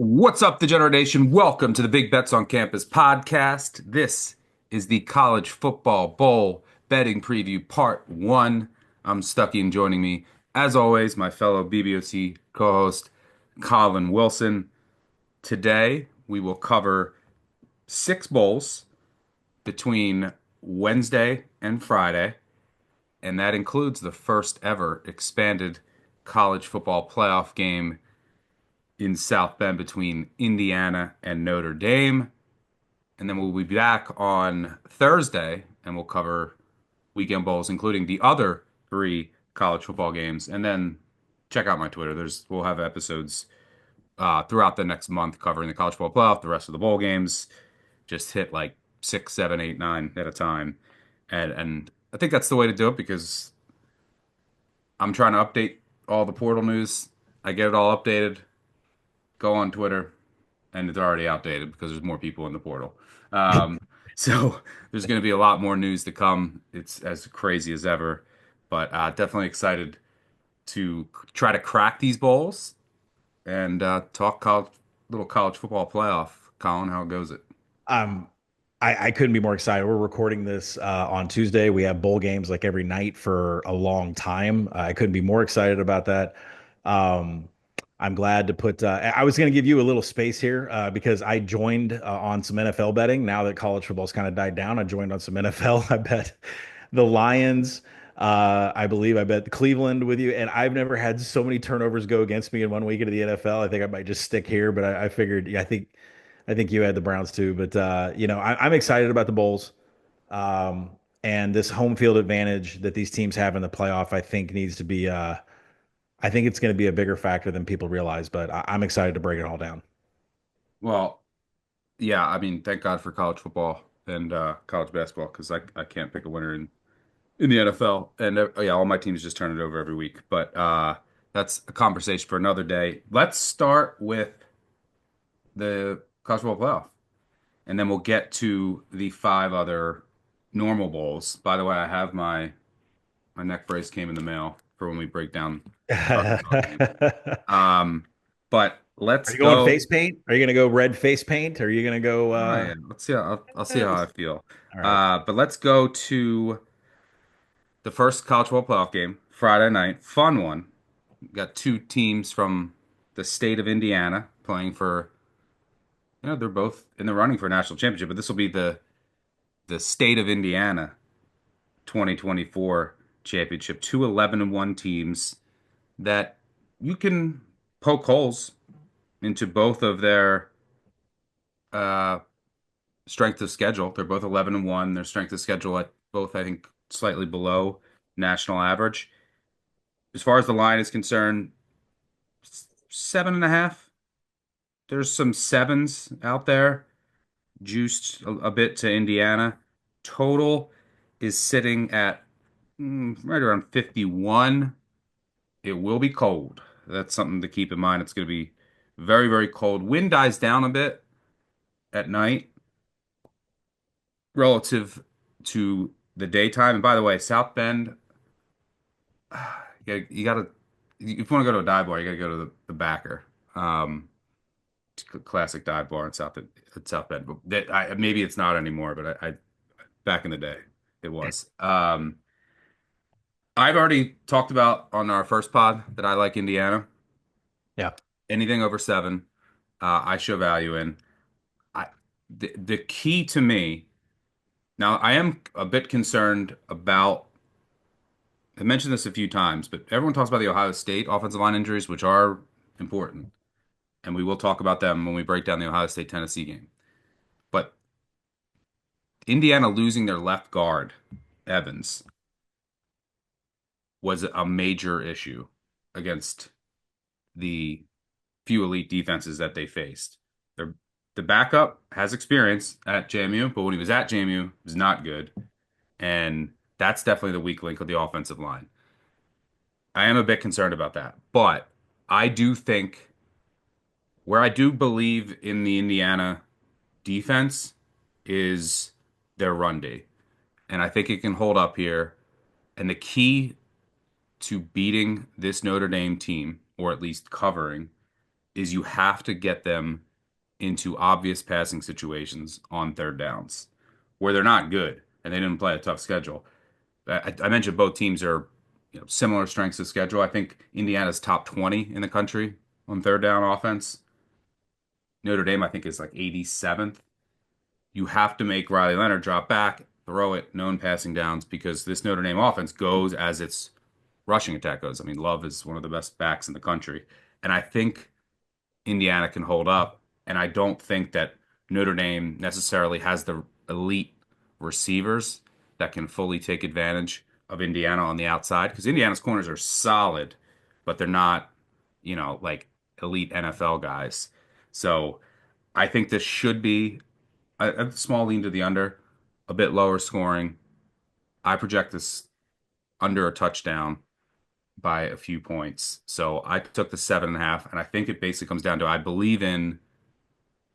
What's up, Degenerate Nation? Welcome to the Big Bets on Campus podcast. This is the College Football Bowl betting preview part one. I'm Stucky, and joining me, as always, my fellow BBOC co-host, Colin Wilson. Today, we will cover six bowls between Wednesday and Friday, and that includes the first ever expanded college football playoff game in South Bend between Indiana and Notre Dame. And then we'll be back on Thursday and we'll cover weekend bowls, including the other three college football games. And then check out my Twitter. We'll have episodes throughout the next month covering the college football playoff, the rest of the bowl games. Just hit like 6, 7, 8, 9 at a time. And I think that's the way to do it because I'm trying to update all the portal news. I get it all updated. Go on Twitter, and it's already outdated because there's more people in the portal. Um, so there's going to be a lot more news to come. It's as crazy as ever, but definitely excited to try to crack these bowls and talk little college football playoff. Colin, how goes it? Um, I couldn't be more excited. We're recording this on Tuesday. We have bowl games like every night for a long time. I couldn't be more excited about that. Um, I'm glad to put. I was going to give you a little space here because I joined on some NFL betting. Now that college football's kind of died down, I joined on some NFL. I bet the Lions. I believe I bet Cleveland with you, and I've never had so many turnovers go against me in one week into the NFL. I think I might just stick here, but I figured, yeah, I think you had the Browns too, but I'm excited about the Bulls. Um, and this home field advantage that these teams have in the playoff, I think needs to be. I think it's going to be a bigger factor than people realize. But I'm excited to break it all down. Well, yeah, I mean, thank God for college football and college basketball because I can't pick a winner in the NFL. And yeah, all my teams just turn it over every week. But that's a conversation for another day. Let's start with the college football playoff, and then we'll get to the five other normal bowls. By the way, I have my neck brace came in the mail for when we break down the Arkansas game. Are Um, but let's you going go. face paint? Are you going to go red face paint? Or are you going to go? Oh yeah, let's see. I'll see how I feel. All right. But let's go to the first college football playoff game Friday night. Fun one. Got two teams from the state of Indiana playing for. They're both in the running for a national championship, but this will be the state of Indiana 2024 championship. Two 11-1 teams that you can poke holes into both of their uh, strength of schedule. They're both 11-1. Their strength of schedule at both, I think, slightly below national average. As far as the line is concerned, 7.5. There's some sevens out there, juiced a bit to Indiana. Total is sitting at right around 51. It will be cold. That's something to keep in mind. It's going to be very, very cold. Wind dies down a bit at night relative to the daytime. And by the way, South Bend, you gotta if you want to go to a dive bar, you gotta go to the Backer. It's a classic dive bar in South Bend. But maybe it's not anymore, but I back in the day it was. I've already talked about on our first pod that I like Indiana. Yeah. Anything over seven, I show value in. I the key to me now, I am a bit concerned about. I mentioned this a few times, but everyone talks about the Ohio State offensive line injuries, which are important, and we will talk about them when we break down the Ohio State Tennessee game. But Indiana losing their left guard, Evans, was a major issue against the few elite defenses that they faced. Their the backup has experience at JMU, but when he was at JMU, it was not good. And that's definitely the weak link of the offensive line. I am a bit concerned about that. But I do think where I do believe in the Indiana defense is their run D. And I think it can hold up here. And the key to beating this Notre Dame team, or at least covering, is you have to get them into obvious passing situations on third downs where they're not good and they didn't play a tough schedule. I mentioned both teams are, similar strengths of schedule. I think Indiana's top 20 in the country on third down offense. Notre Dame, I think, is like 87th. You have to make Riley Leonard drop back, throw it, known passing downs, because this Notre Dame offense goes as its rushing attack goes. I mean, Love is one of the best backs in the country. And I think Indiana can hold up. And I don't think that Notre Dame necessarily has the elite receivers that can fully take advantage of Indiana on the outside because Indiana's corners are solid, but they're not, like elite NFL guys. So I think this should be a small lean to the under, a bit lower scoring. I project this under a touchdown by a few points. So I took the 7.5, and I think it basically comes down to I believe in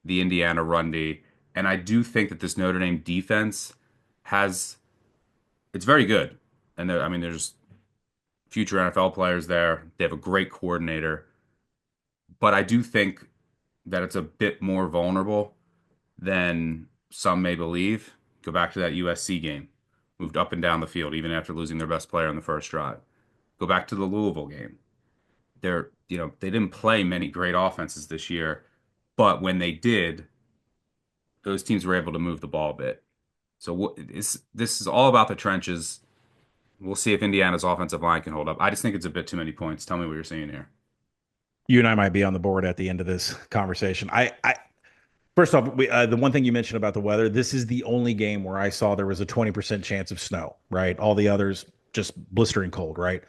the Indiana run D, and I do think that this Notre Dame defense has it's very good. And I mean, there's future NFL players there. They have a great coordinator, but I do think that it's a bit more vulnerable than some may believe. Go back to that USC game. Moved up and down the field even after losing their best player on the first drive. Go back to the Louisville game. They didn't play many great offenses this year, but when they did, those teams were able to move the ball a bit. So this is all about the trenches. We'll see if Indiana's offensive line can hold up. I just think it's a bit too many points. Tell me what you're seeing here. You and I might be on the board at the end of this conversation. First off, the one thing you mentioned about the weather, this is the only game where I saw there was a 20% chance of snow, right? All the others just blistering cold, right?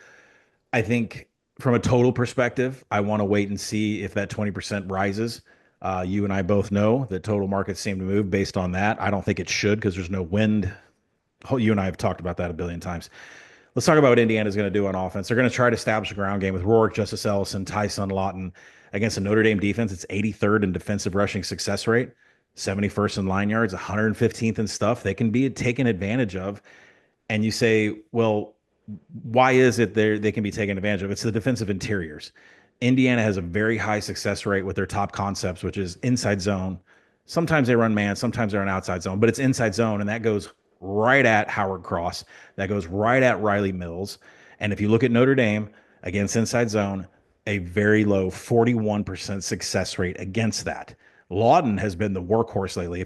I think from a total perspective, I want to wait and see if that 20% rises. You and I both know that total markets seem to move based on that. I don't think it should because there's no wind. You and I have talked about that a billion times. Let's talk about what Indiana's going to do on offense. They're going to try to establish a ground game with Rourke, Justice Ellison, Tyson Lawton against a Notre Dame defense. It's 83rd in defensive rushing success rate, 71st in line yards, 115th in stuff. They can be taken advantage of. And you say, well, why is it they can be taken advantage of? It's the defensive interiors. Indiana has a very high success rate with their top concepts, which is inside zone. Sometimes they run man, sometimes they're an outside zone, but it's inside zone, and that goes right at Howard Cross. That goes right at Riley Mills. And if you look at Notre Dame against inside zone, a very low 41% success rate against that. Lawton has been the workhorse lately.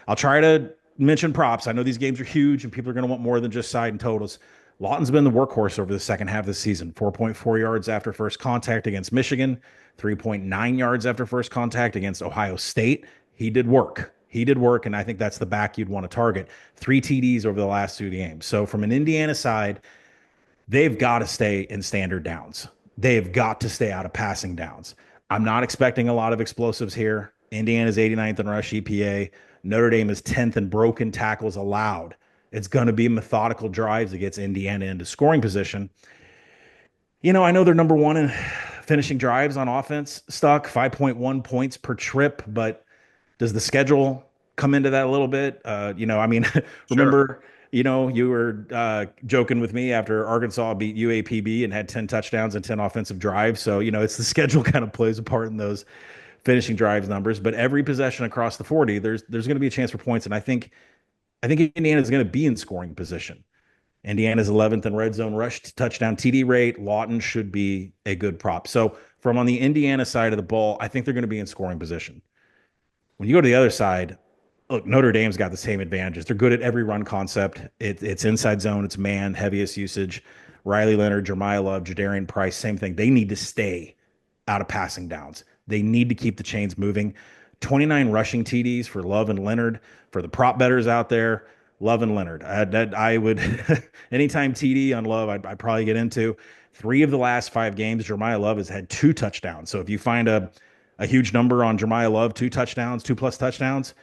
I'll try to mention props. I know these games are huge and people are going to want more than just side and totals. Lawton's been the workhorse over the second half of the season. 4.4 yards after first contact against Michigan, 3.9 yards after first contact against Ohio State. He did work. He did work, and I think that's the back you'd want to target. 3 TDs over the last 2 games. So from an Indiana side, they've got to stay in standard downs. They've got to stay out of passing downs. I'm not expecting a lot of explosives here. Indiana's 89th in rush EPA. Notre Dame is 10th in broken tackles allowed. It's going to be methodical drives that gets Indiana into scoring position. I know they're number one in finishing drives on offense, stuck 5.1 points per trip, but does the schedule come into that a little bit? I mean, Sure. remember, you were joking with me after Arkansas beat UAPB and had 10 touchdowns and 10 offensive drives. So, it's the schedule kind of plays a part in those finishing drives numbers. But every possession across the 40, there's going to be a chance for points. And I think Indiana is going to be in scoring position. Indiana's 11th in red zone rush touchdown TD rate. Lawton should be a good prop. So from on the Indiana side of the ball, I think they're going to be in scoring position. When you go to the other side, look, Notre Dame's got the same advantages. They're good at every run concept. It's inside zone, it's man, heaviest usage. Riley Leonard, Jeremiah Love, Jadarian Price, same thing. They need to stay out of passing downs. They need to keep the chains moving. 29 rushing TDs for Love and Leonard. For the prop bettors out there, Love and Leonard. I would, anytime TD on Love, I'd probably get into. 3 of the last 5 games, Jeremiah Love has had 2 touchdowns. So if you find a huge number on Jeremiah Love, 2 touchdowns, 2+ touchdowns,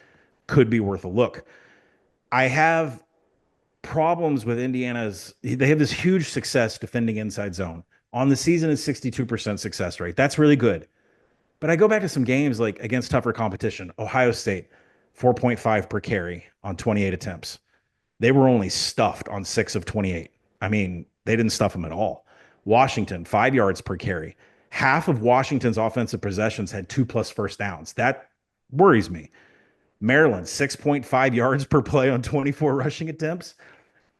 could be worth a look. I have problems with Indiana's. They have this huge success defending inside zone. On the season, is 62% success rate. That's really good. But I go back to some games like against tougher competition. Ohio State, 4.5 per carry on 28 attempts. They were only stuffed on 6 of 28. I mean, they didn't stuff them at all. Washington, 5 yards per carry. Half of Washington's offensive possessions had 2+ first downs. That worries me. Maryland, 6.5 yards per play on 24 rushing attempts.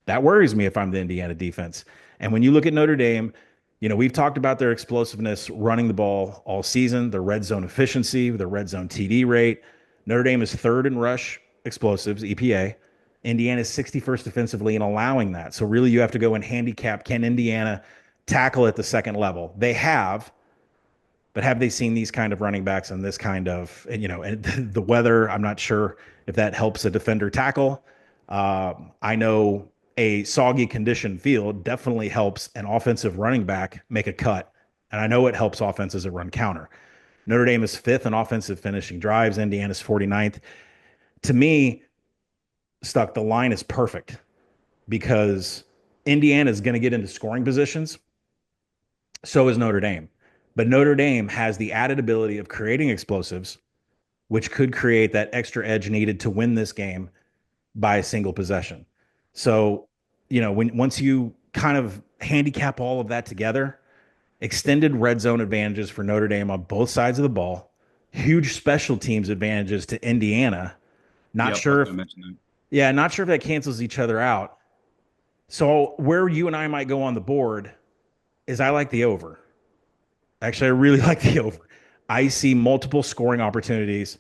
That worries me if I'm the Indiana defense. And when you look at Notre Dame, we've talked about their explosiveness running the ball all season, their red zone efficiency, their red zone TD rate. Notre Dame is third in rush explosives, EPA. Indiana is 61st defensively in allowing that. So really, you have to go and handicap, can Indiana tackle at the second level? They have, but have they seen these kind of running backs and this kind of, and the weather? I'm not sure if that helps a defender tackle. I know a soggy condition field definitely helps an offensive running back make a cut. And I know it helps offenses that run counter. Notre Dame is fifth in offensive finishing drives. Indiana's 49th. To me, Stuck, the line is perfect because Indiana is going to get into scoring positions. So is Notre Dame. But Notre Dame has the added ability of creating explosives, which could create that extra edge needed to win this game by a single possession. So, when once you kind of handicap all of that together, extended red zone advantages for Notre Dame on both sides of the ball, huge special teams advantages to Indiana. Not Yep, I was sure if, going to mention that. yeah, not sure if that cancels each other out. So where you and I might go on the board is I like the over. Actually, I really like the over. I see multiple scoring opportunities.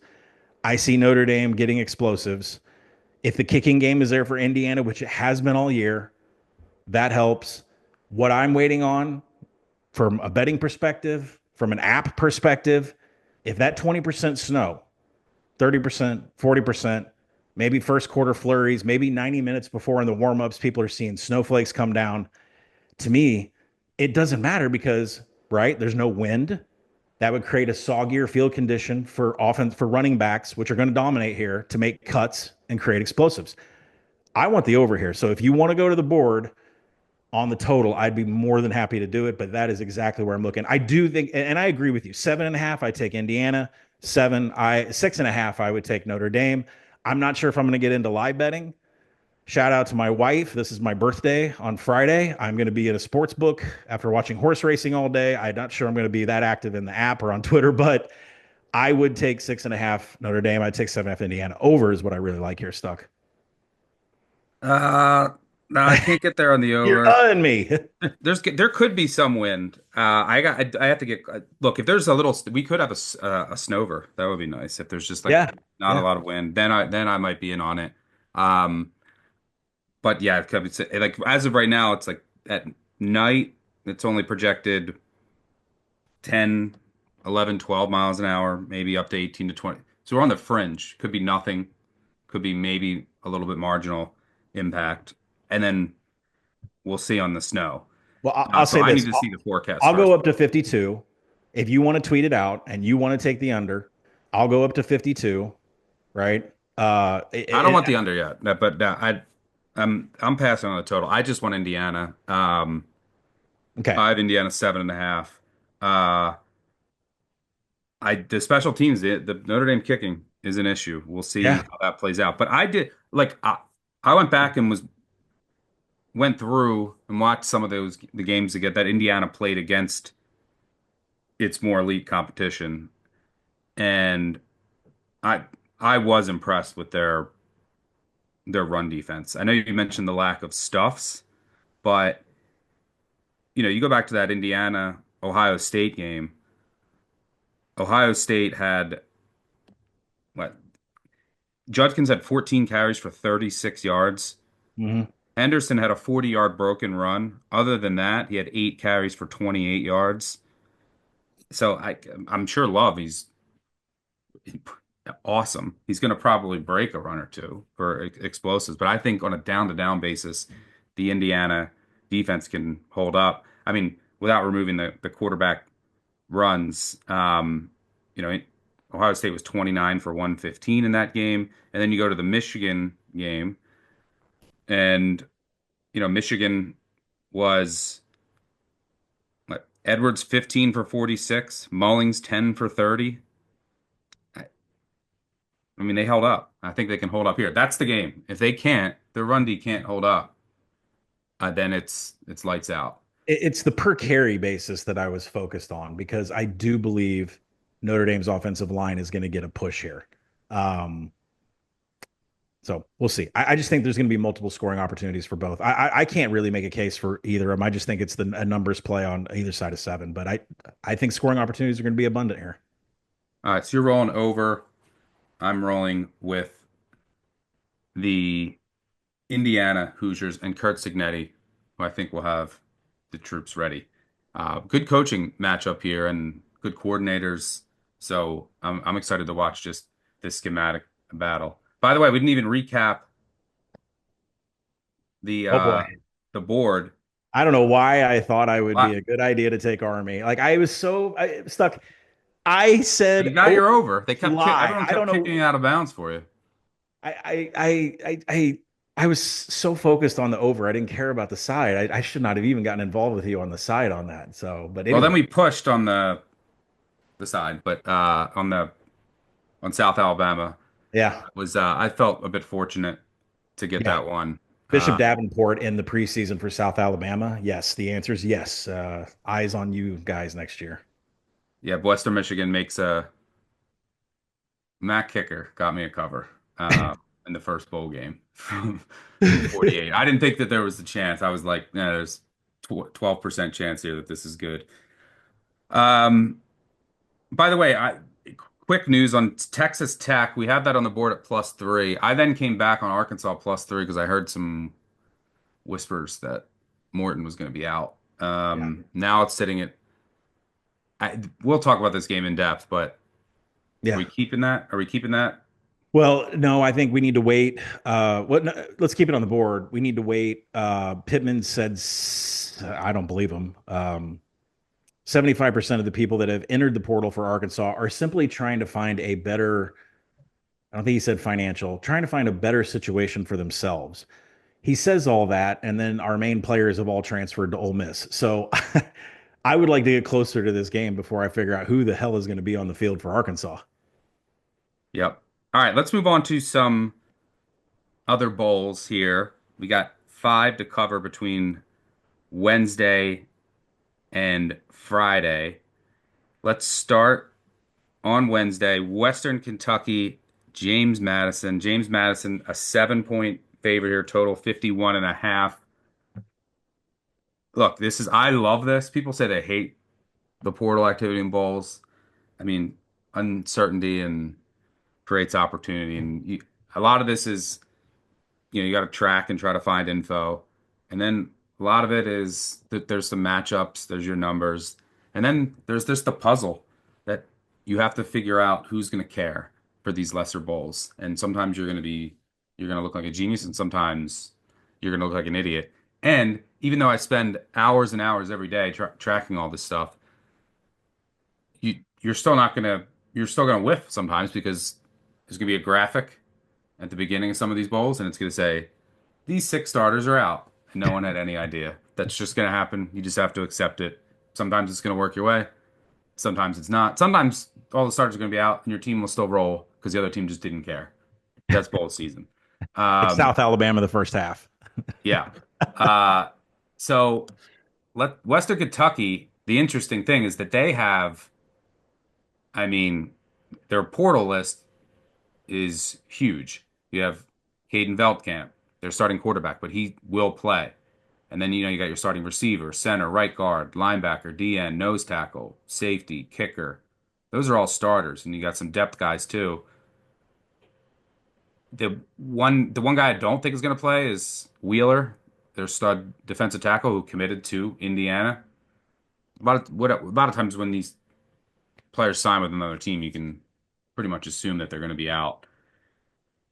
I see Notre Dame getting explosives. If the kicking game is there for Indiana, which it has been all year, that helps. What I'm waiting on from a betting perspective, from an app perspective, if that 20% snow, 30%, 40%, maybe first quarter flurries, maybe 90 minutes before in the warmups, people are seeing snowflakes come down. To me, it doesn't matter because, right, there's no wind. That would create a soggier field condition for offense for running backs, which are going to dominate here to make cuts and create explosives. I want the over here. So if you want to go to the board on the total, I'd be more than happy to do it. But that is exactly where I'm looking. I do think, and I agree with you. 7.5, I take Indiana. 6.5, I would take Notre Dame. I'm not sure if I'm going to get into live betting. Shout out to my wife. This is my birthday on Friday. I'm going to be in a sports book after watching horse racing all day. I'm not sure I'm going to be that active in the app or on Twitter, but I would take 6.5 Notre Dame. I'd take 7.5 Indiana. Over is what I really like here, Stuck. Uh, no, I can't get there on the You're over. on me. There could be some wind. I have to get look if there's a little we could have a snover. That would be nice if there's just like Yeah. not a Yeah. lot of wind. Then I might be in on it. Um, but yeah, it could be, like as of right now, it's like at night it's only projected 10, 11, 12 miles an hour, maybe up to 18 to 20. So we're on the fringe. Could be nothing. Could be maybe a little bit marginal impact, and then we'll see on the snow. Well, I'll So say I need this. to see the forecast I'll go first. up to 52. If you want to tweet it out and you want to take the under, I'll go up to 52, right? I don't want the under yet, but I'm passing on the total. I just want Indiana. Okay. I have Indiana 7.5. Uh, the special teams, the Notre Dame kicking is an issue. We'll see Yeah. how that plays out. But I did like I went back and went through and watched some of the games that Indiana played against its more elite competition, and I I was impressed with their run defense. I know you mentioned the lack of stuffs, but you go back to that Indiana Ohio State game. Ohio State had what? Judkins had 14 carries for 36 yards. Hmm. Henderson had a 40-yard broken run. Other than that, he had 8 carries for 28 yards. So I'm sure Love, he's awesome. He's going to probably break a run or two for explosives, but I think on a down-to-down basis, the Indiana defense can hold up. I mean, without removing the quarterback runs, you know, Ohio State was 29 for 115 in that game, and then you go to the Michigan game, and Michigan was what, Edwards 15 for 46, Mullings 10 for 30. I mean, they held up. I think they can hold up here. That's the game. If they can't, the run D can't hold up, then it's lights out. It's the per carry basis that I was focused on because I do believe Notre Dame's offensive line is going to get a push here. Um, so we'll see. I just think there's going to be multiple scoring opportunities for both. I can't really make a case for either of them. I just think it's a numbers play on either side of seven. But I think scoring opportunities are going to be abundant here. All right, so you're rolling over. I'm rolling with the Indiana Hoosiers and Kurt Signetti, who I think will have the troops ready. Good coaching matchup here and good coordinators. So I'm excited to watch just this schematic battle. By the way, we didn't even recap the Oh boy. uh the board. I don't know why I thought I would be Wow. a good idea to take Army. Like I was stuck. I said, You got oh, your over. July. Everyone I don't kept kicking it know. out of bounds for you. I was so focused on the over. I didn't care about the side. I should not have even gotten involved with you on the side on that. So, but Well, then anyway, we pushed on the side, but on South Alabama yeah, was I felt a bit fortunate to get yeah. that one. Bishop Uh, Davenport in the preseason for South Alabama. Yes, the answer is yes. Eyes on you guys next year. yeah, Western Michigan makes a Matt Kicker got me a cover in the first bowl game from 48. I didn't think that there was a chance. I was like, nah, there's 12% chance here that this is good. Um, by the way, quick news on Texas Tech. We have that on the board at +3. I then came back on Arkansas +3 because I heard some whispers that Morton was going to be out. Yeah. Now it's sitting at. We'll talk about this game in depth, but are Yeah. we keeping that? Are we keeping that? Well, no, I think we need to wait. No, let's keep it on the board. We need to wait. Pittman said, I don't believe him. 75% of the people that have entered the portal for Arkansas are simply trying to find a better, I don't think he said financial, trying to find a better situation for themselves. He says all that, and then our main players have all transferred to Ole Miss. So I would like to get closer to this game before I figure out who the hell is going to be on the field for Arkansas. Yep. All right, let's move on to some other bowls here. We got five to cover between Wednesday and Friday. Let's start on Wednesday. Western Kentucky, James Madison. James Madison, a 7-point favorite here, total 51 and a half. Look, I love this. People say they hate the portal activity in bowls. I mean, uncertainty and creates opportunity. And a lot of this is you got to track and try to find info. And then a lot of it is that there's some matchups, there's your numbers. And then there's just the puzzle that you have to figure out who's going to care for these lesser bowls. And sometimes you're going to look like a genius and sometimes you're going to look like an idiot. And even though I spend hours and hours every day tracking all this stuff, you're still not going to, you're still going to whiff sometimes because there's going to be a graphic at the beginning of some of these bowls and it's going to say, these six starters are out. And no one had any idea. That's just going to happen. You just have to accept it. Sometimes it's going to work your way. Sometimes it's not. Sometimes all the starters are going to be out and your team will still roll because the other team just didn't care. That's bowl season. Like Um, South Alabama the first half. yeah. Uh, so Western Kentucky, the interesting thing is that they have, I mean, their portal list is huge. You have Caden Veldkamp, their starting quarterback, but he will play. And then you got your starting receiver, center, right guard, linebacker, DN, nose tackle, safety, kicker. Those are all starters, and you got some depth guys too. The one guy I don't think is going to play is Wheeler, their stud defensive tackle who committed to Indiana. A lot of times when these players sign with another team, you can pretty much assume that they're going to be out.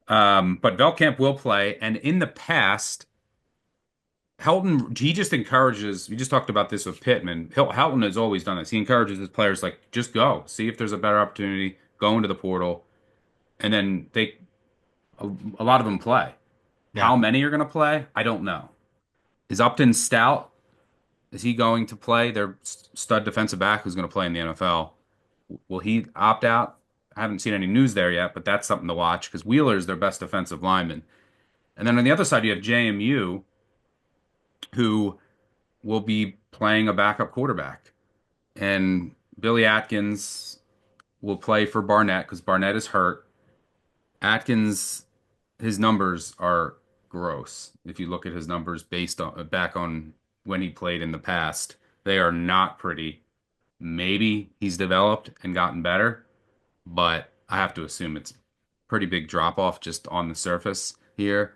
But Velkamp will play, and in the past, Helton, he just encourages, we just talked about this with Pittman. Helton has always done this. He encourages his players like, just go, see if there's a better opportunity, go into the portal, and then a lot of them play. Yeah. How many are going to play? I don't know. Is Upton Stout, is he going to play? Their stud defensive back who's going to play in the NFL. Will he opt out? I haven't seen any news there yet, but that's something to watch because Wheeler is their best defensive lineman. And then on the other side, you have JMU, who will be playing a backup quarterback. And Billy Atkins will play for Barnett because Barnett is hurt. Atkins, his numbers are gross. If you look at his numbers based on back on when he played in the past, they are not pretty. Maybe he's developed and gotten better, but I have to assume it's pretty big drop off just on the surface here.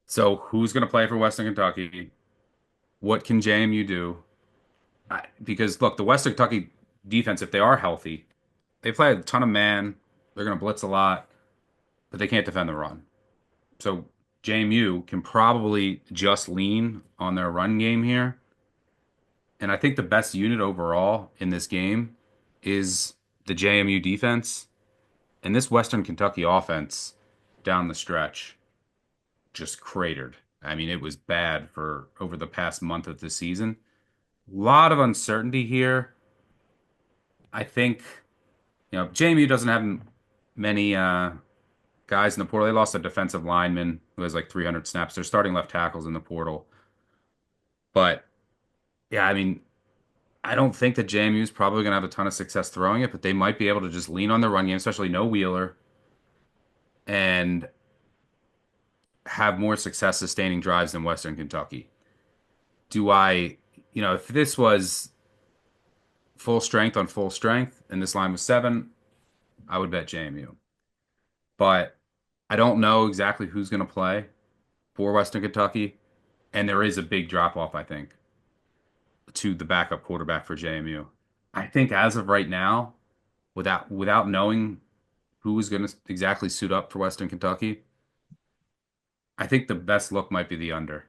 So who's going to play for Western Kentucky? What can JMU do? Because look, the Western Kentucky defense, if they are healthy, they play a ton of man. They're going to blitz a lot, but they can't defend the run. So JMU can probably just lean on their run game here. And I think the best unit overall in this game is the JMU defense. And this Western Kentucky offense down the stretch just cratered. I mean, it was bad for over the past month of the season. A lot of uncertainty here. I think, JMU doesn't have many guys in the portal. They lost a defensive lineman who has like 300 snaps. They're starting left tackles in the portal. But yeah, I mean, I don't think that JMU is probably going to have a ton of success throwing it, but they might be able to just lean on the run game, especially no Wheeler, and have more success sustaining drives than Western Kentucky. Do I, if this was full strength on full strength and this line was 7, I would bet JMU. But I don't know exactly who's going to play for Western Kentucky, and there is a big drop off, I think, to the backup quarterback for JMU. I think as of right now, without knowing who is going to exactly suit up for Western Kentucky, I think the best look might be the under.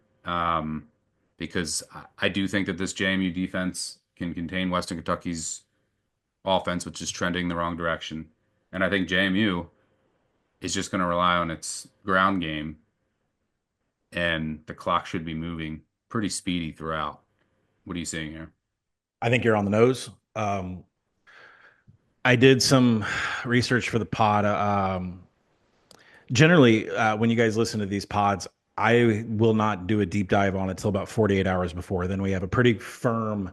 Because I do think that this JMU defense can contain Western Kentucky's offense, which is trending the wrong direction. And I think JMU is just going to rely on its ground game, and the clock should be moving pretty speedy throughout. What are you seeing here? I think you're on the nose. I did some research for the pod. Generally, when you guys listen to these pods, I will not do a deep dive on it till about 48 hours before. Then we have a pretty firm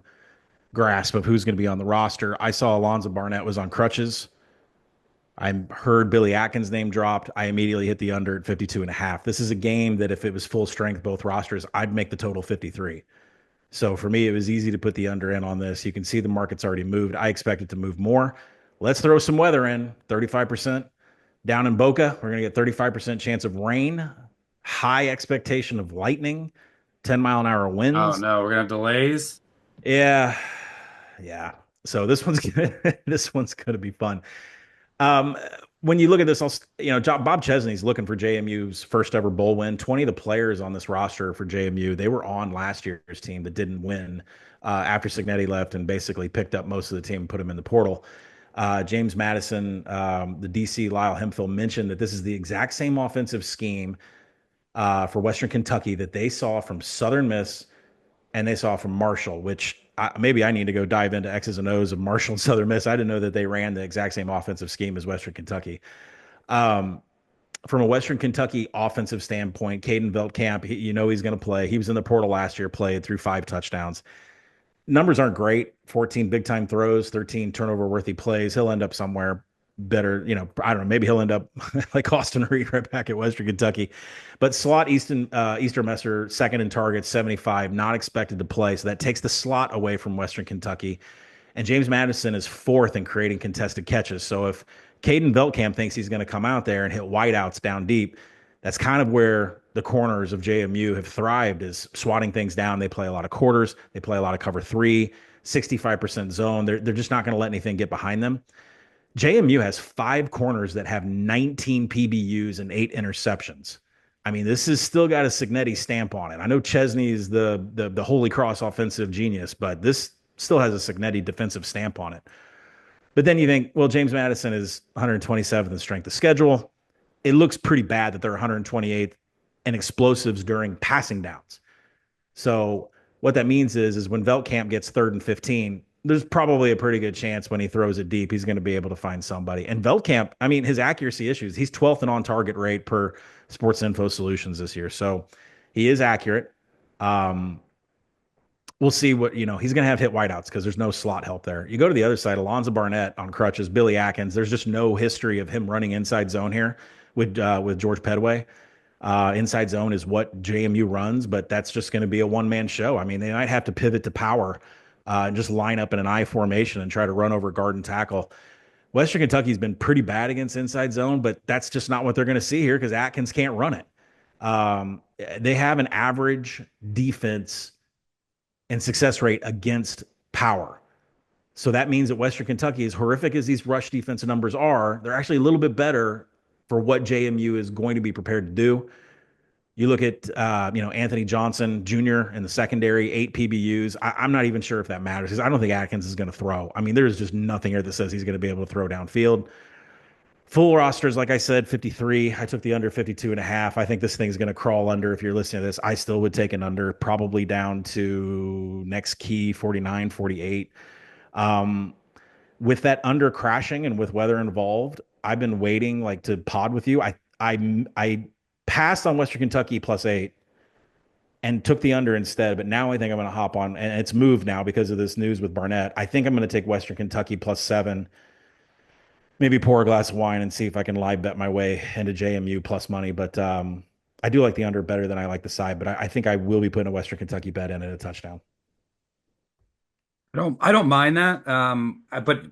grasp of who's going to be on the roster. I saw Alonzo Barnett was on crutches. I heard Billy Atkins' name dropped. I immediately hit the under at 52 and a half. This is a game that if it was full strength, both rosters, I'd make the total 53. So for me, it was easy to put the under in on this. You can see the market's already moved. I expect it to move more. Let's throw some weather in, 35%. Down in Boca, we're going to get 35% chance of rain, high expectation of lightning, 10-mile-an-hour Oh winds. no, we're gonna have delays. Yeah, yeah. So this one's this one's going to be fun. Um, when you look at this, Bob Chesney's looking for JMU's first ever bowl win. 20 of the players on this roster for JMU, they were on last year's team that didn't win after Signetti left and basically picked up most of the team and put them in the portal. James Madison, the DC Lyle Hemphill mentioned that this is the exact same offensive scheme for Western Kentucky that they saw from Southern Miss and they saw from Marshall, which maybe I need to go dive into X's and O's of Marshall and Southern Miss. I didn't know that they ran the exact same offensive scheme as Western Kentucky. Um, from a Western Kentucky offensive standpoint, Caden Veltkamp, he's going to play. He was in the portal last year, played through 5 touchdowns. Numbers aren't great. 14 big time throws, 13 turnover worthy plays. He'll end up somewhere better. I don't know. Maybe he'll end up like Austin Reed right back at Western Kentucky. But slot Eastermester, second in targets, 75, not expected to play. So that takes the slot away from Western Kentucky. And James Madison is 4th in creating contested catches. So if Caden Veltkamp thinks he's going to come out there and hit wideouts down deep, that's kind of where the corners of JMU have thrived, is swatting things down. They play a lot of quarters. They play a lot of cover 3, 65% zone. They're just not going to let anything get behind them. JMU has 5 corners that have 19 PBUs and 8 interceptions. I mean, this has still got a Signetti stamp on it. I know Chesney is the Holy Cross offensive genius, but this still has a Signetti defensive stamp on it. But then you think, well, James Madison is 127th in strength of schedule. It looks pretty bad that they're 128th in explosives during passing downs. So what that means is when Veltkamp gets 3rd and 15, there's probably a pretty good chance when he throws it deep, he's going to be able to find somebody. And Veltkamp, I mean, his accuracy issues, he's 12th in on target rate per Sports Info Solutions this year. So he is accurate. we'll see what, he's going to have hit wideouts because there's no slot help there. You go to the other side, Alonzo Barnett on crutches, Billy Atkins. There's just no history of him running inside zone here with George Pedway. Inside zone is what JMU runs, but that's just going to be a one-man show. I mean, they might have to pivot to power and just line up in an I formation and try to run over guard and tackle. Western Kentucky's been pretty bad against inside zone, but that's just not what they're going to see here because Atkins can't run it. They have an average defense and success rate against power. So that means that Western Kentucky, as horrific as these rush defensive numbers are, they're actually a little bit better for what JMU is going to be prepared to do. You look at Anthony Johnson Jr. in the secondary, 8 PBUs. I'm not even sure if that matters because I don't think Atkins is going to throw. I mean, there's just nothing here that says he's going to be able to throw downfield. Full rosters, like I said, 53. I took the under 52 and a half. I think this thing's going to crawl under. If you're listening to this, I still would take an under, probably down to next key 49, 48. Um, with that under crashing and with weather involved, I've been waiting like to pod with you. I passed on Western Kentucky +8 and took the under instead, but now I think I'm going to hop on, and it's moved now because of this news with Barnett. I think I'm going to take Western Kentucky +7, maybe pour a glass of wine and see if I can live bet my way into JMU plus money. But I do like the under better than I like the side, but I think I will be putting a Western Kentucky bet in at a touchdown. I don't mind that. But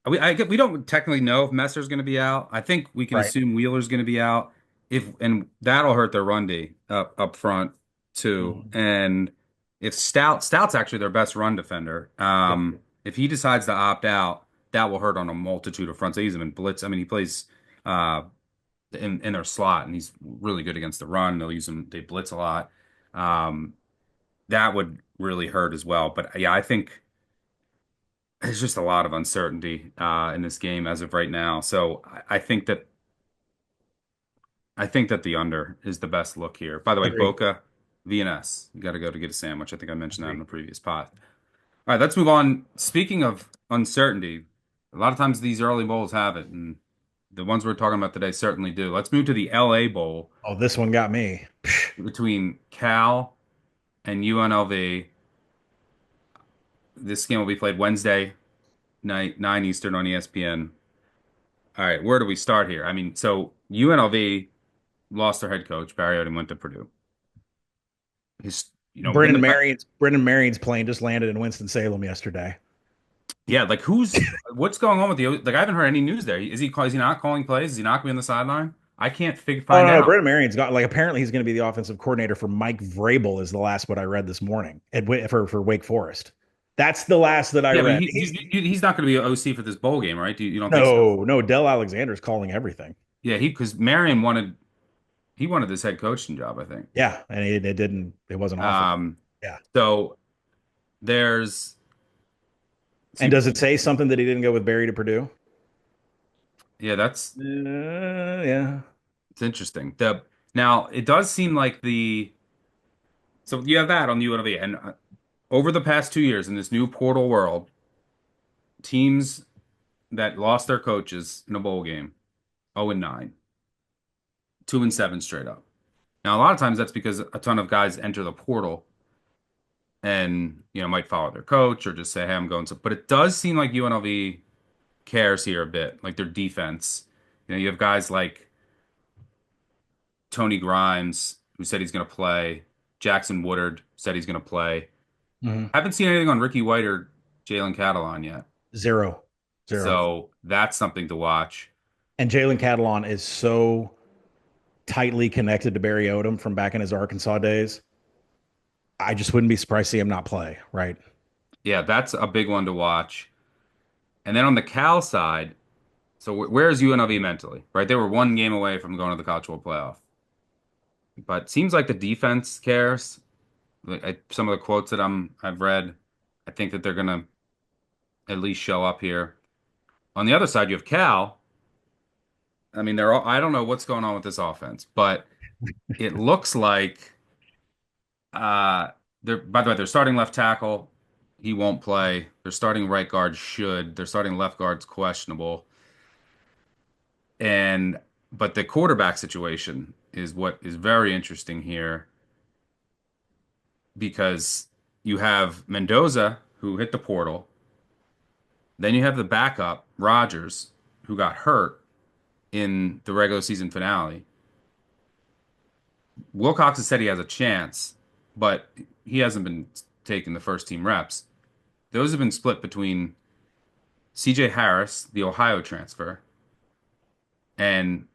we don't technically know if Messer's going to be out. I think we can Right. assume Wheeler's going to be out. If and that'll hurt their run D up front too. Mhm. And if Stout's actually their best run defender. Yep. If he decides to opt out, that will hurt on a multitude of fronts. He's even blitz. I mean, he plays uh in their slot, and he's really good against the run. They'll use him. They blitz a lot. Um, that would really hurt as well. But yeah, I think there's just a lot of uncertainty in this game as of right now. So I think that the under is the best look here. By the way, Agree. BOCA, VNS. You got to go to get a sandwich. I think I mentioned that in Agree. the previous pod. All right, let's move on. Speaking of uncertainty, a lot of times these early bowls have it, and the ones we're talking about today certainly do. Let's move to the LA Bowl Oh, this one got me. between Cal and UNLV. This game will be played Wednesday night, 9 Eastern on ESPN. All right, where do we start here? I mean, so UNLV lost their head coach. Barry Odom went to Purdue. His, in the Brendan Marion's plane just landed in Winston-Salem yesterday. yeah, like what's going on with like I haven't heard any news there. Is he not calling plays? Is he not going to be on the sideline? I can't Oh find no, out. Brendan Marion's got like apparently he's going to be the offensive coordinator for Mike Vrabel is the last what I read this morning for Wake Forest. That's the last that I Yeah, but read. He's he's not going to be an OC for this bowl game, right? You don't think so? no Dell Alexander's calling everything. Yeah, he because Marion wanted this head coaching job, I think. Yeah, and it wasn't offered. Um, Yeah. so there's And see, does it say something that he didn't go with Barry to Purdue? yeah, that's Yeah. it's interesting. The now it does seem like so you have that on UNLV, and over the past 2 years in this new portal world, teams that lost their coaches in a bowl game, 0-9, 2-7 straight up. Now a lot of times that's because a ton of guys enter the portal and might follow their coach or just say, "Hey, I'm going to." But it does seem like UNLV cares here a bit, like their defense. You have guys like Tony Grimes who said he's going to play. Jackson Woodard said he's going to play. Mhm. Haven't seen anything on Ricky White or Jalen Catalon yet. Zero. Zero. So that's something to watch. And Jalen Catalon is so tightly connected to Barry Odom from back in his Arkansas days. I just wouldn't be surprised to see him not play, right? Yeah, that's a big one to watch. And then on the Cal side, so where's UNLV mentally, right? They were one game away from going to the College World Playoff. But seems like the defense cares. Like some of the quotes that I've read, I think that they're gonna at least show up here. On the other side, you have Cal. I mean, I don't know what's going on with this offense, but it looks like uh they're by the way, they're starting left tackle. He won't play. They're starting right guard should. They're starting left guard's questionable. And but the quarterback situation is what is very interesting here because you have Mendoza, who hit the portal. Then you have the backup, Rogers, who got hurt in the regular season finale. Wilcox has said he has a chance, but he hasn't been taking the first team reps. Those have been split between CJ Harris, the Ohio transfer, and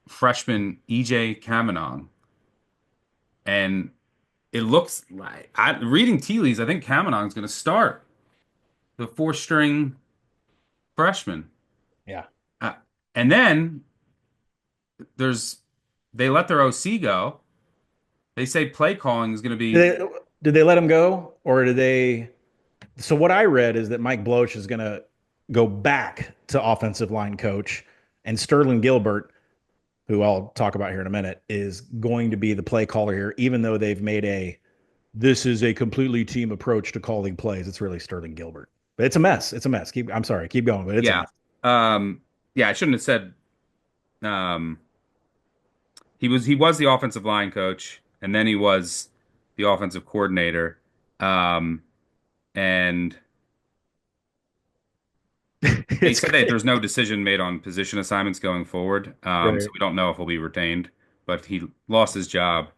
freshman EJ Kamenong. And it looks like, reading tea leaves, I think Kamenong's going to start the four string freshman. Yeah. Uh, and then there's, they let their OC go. They say play calling is going to be, Did they, did they let him go or did they? So what I read is that Mike Bloch is going to go back to offensive line coach, and Sterling Gilbert, who I'll talk about here in a minute, is going to be the play caller here, even though they've made this is a completely team approach to calling plays. It's really Sterling Gilbert. But it's a mess. It's a mess. I'm sorry. Keep going, but it's a yeah. mess. Yeah, I shouldn't have said, um, he was the offensive line coach, and then he was the offensive coordinator. Um, and they It's said that great. there's no decision made on position assignments going forward. So Right. we don't know if he'll be retained, but he lost his job.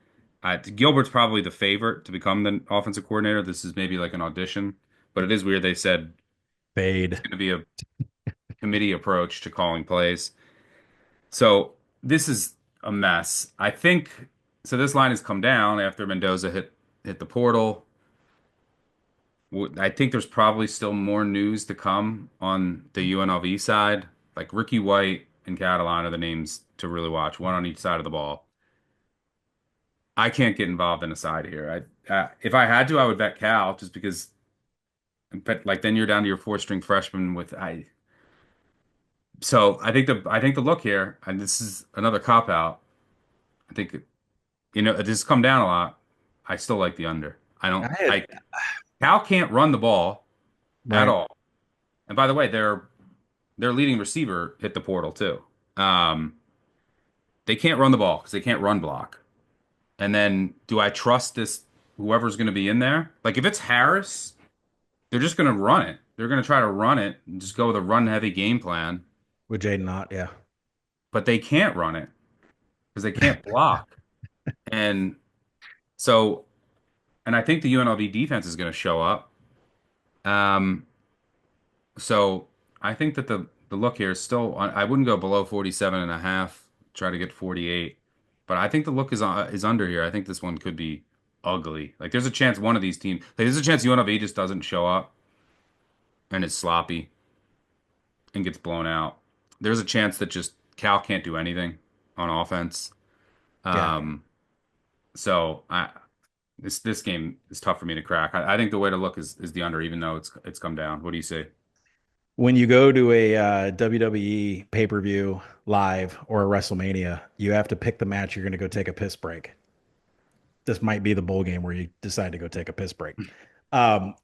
Gilbert's probably the favorite to become the offensive coordinator. This is maybe like an audition, but it is weird. They said it's Fade. going to be a committee approach to calling plays. So this is a mess. I think so. This line has come down after Mendoza hit the portal. I think there's probably still more news to come on the UNLV side. Like Ricky White and Catalan are the names to really watch, one on each side of the ball. I can't get involved in a side here. If I had to, I would bet Cal just because. But like then you're down to your four string freshman with I. So I think the look here, and this is another cop out. I think it has come down a lot. I still like the under. I I don't. had, Cal can't run the ball at right. all. And by the way, their leading receiver hit the portal too. Um, they can't run the ball because they can't run block. And then do I trust this whoever's going to be in there? Like if it's Harris, they're just going to run it. They're going to try to run it and just go with a run heavy game plan, With Jaden Ott, yeah. but they can't run it because they can't block. And so, and I think the UNLV defense is going to show up. Um, so I think that the look here is still I wouldn't go below 47 and a half, try to get 48. But I think the look is under here. I think this one could be ugly. Like there's a chance one of these teams, like there's a chance UNLV just doesn't show up and it's sloppy and gets blown out. There's a chance that just Cal can't do anything on offense. Yeah. Um, so this game is tough for me to crack. I think the way to look is the under, even though it's come down. What do you say? When you go to a WWE pay-per-view live or a WrestleMania, you have to pick the match you're going to go take a piss break. This might be the bowl game where you decide to go take a piss break.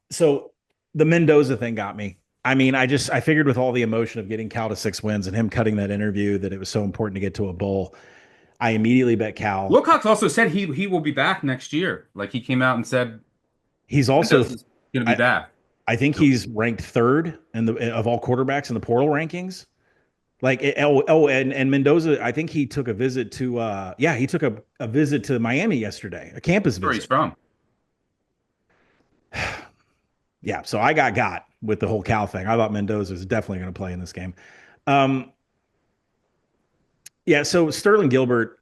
So the Mendoza thing got me. I mean, I figured with all the emotion of getting Cal to 6 wins and him cutting that interview that it was so important to get to a bowl. I immediately bet Cal. Wilcox also said he will be back next year. Like he came out and said He's also, Mendoza's going to be I, back. I think he's ranked third in the of all quarterbacks in the portal rankings. Like and Mendoza, I think he took a visit to he took a visit to Miami yesterday, a campus Where he's visit. from. Yeah, so I got with the whole Cal thing. I thought Mendoza is definitely going to play in this game. Um, yeah, so Sterling Gilbert,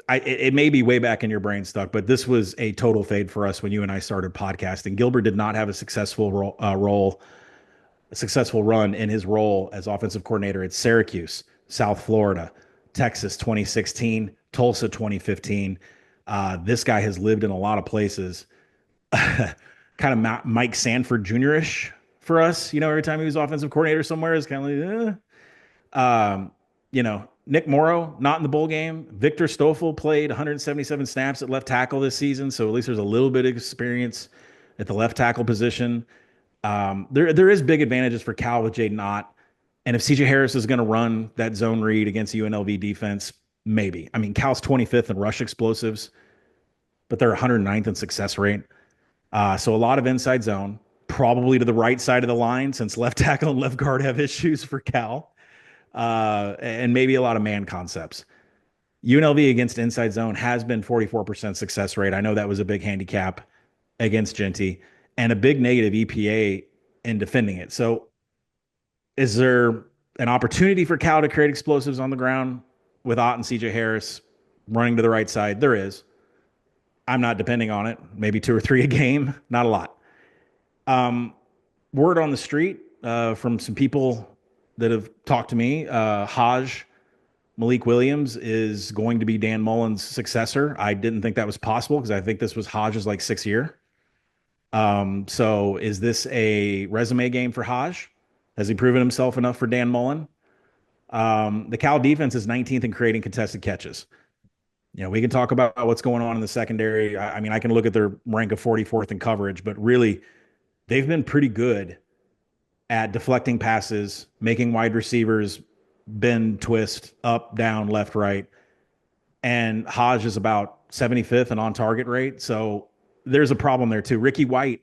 it may be way back in your brain stuck, but this was a total fade for us when you and I started podcasting. Gilbert did not have a successful a successful run in his role as offensive coordinator at Syracuse, South Florida, Texas 2016, Tulsa 2015. This guy has lived in a lot of places. Kind of Mike Sanford Jr.-ish for us. Every time he was offensive coordinator somewhere, it's kind of like, Nick Morrow not in the bowl game. Victor Stoffel played 177 snaps at left tackle this season, so at least there's a little bit of experience at the left tackle position. There is big advantages for Cal with Jaden Ott, and if CJ Harris is going to run that zone read against UNLV defense, maybe. I mean, Cal's 25th in rush explosives, but they're 109th in success rate. So a lot of inside zone, probably to the right side of the line since left tackle and left guard have issues for Cal, and maybe a lot of man concepts. UNLV against inside zone has been 44% success rate. I know that was a big handicap against Genty and a big negative EPA in defending it. So is there an opportunity for Cal to create explosives on the ground with Ott and CJ Harris running to the right side? There is. I'm not depending on it. Maybe two or three a game, not a lot. Um, Word on the street from some people that have talked to me, Haj Malik Williams is going to be Dan Mullen's successor. I didn't think that was possible because I think this was Hodge's like sixth year. So is this a resume game for Hodge? Has he proven himself enough for Dan Mullen? The Cal defense is 19th in creating contested catches. We can talk about what's going on in the secondary. I mean, I can look at their rank of 44th in coverage, but really, they've been pretty good at deflecting passes, making wide receivers bend, twist, up, down, left, right. And Hodge is about 75th and on target rate. So there's a problem there too. Ricky White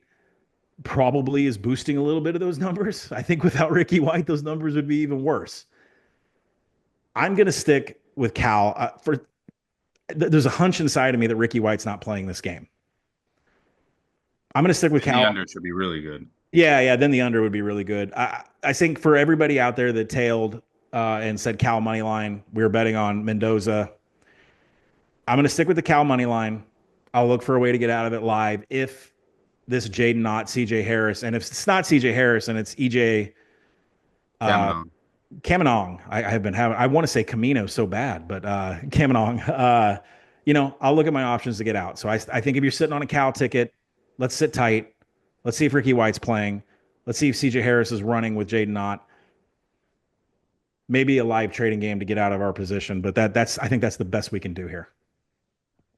probably is boosting a little bit of those numbers. I think without Ricky White, those numbers would be even worse. I'm going to stick with Cal there's a hunch inside of me that Ricky White's not playing this game. I'm going to stick with And the Cal. under should be really good. Yeah, yeah. Then the under would be really good. I think for everybody out there that tailed and said Cal money line, we were betting on Mendoza. I'm going to stick with the Cal money line. I'll look for a way to get out of it live if this Jaden not CJ Harris, and if it's not CJ Harris and it's EJ uh, Kamenon. Kaminong. I have been having. I want to say Camino so bad, but Kaminong. I'll look at my options to get out. So I think if you're sitting on a Cal ticket, let's sit tight. Let's see if Ricky White's playing. Let's see if CJ Harris is running with Jaden Knott. Maybe a live trading game to get out of our position, but that's I think that's the best we can do here.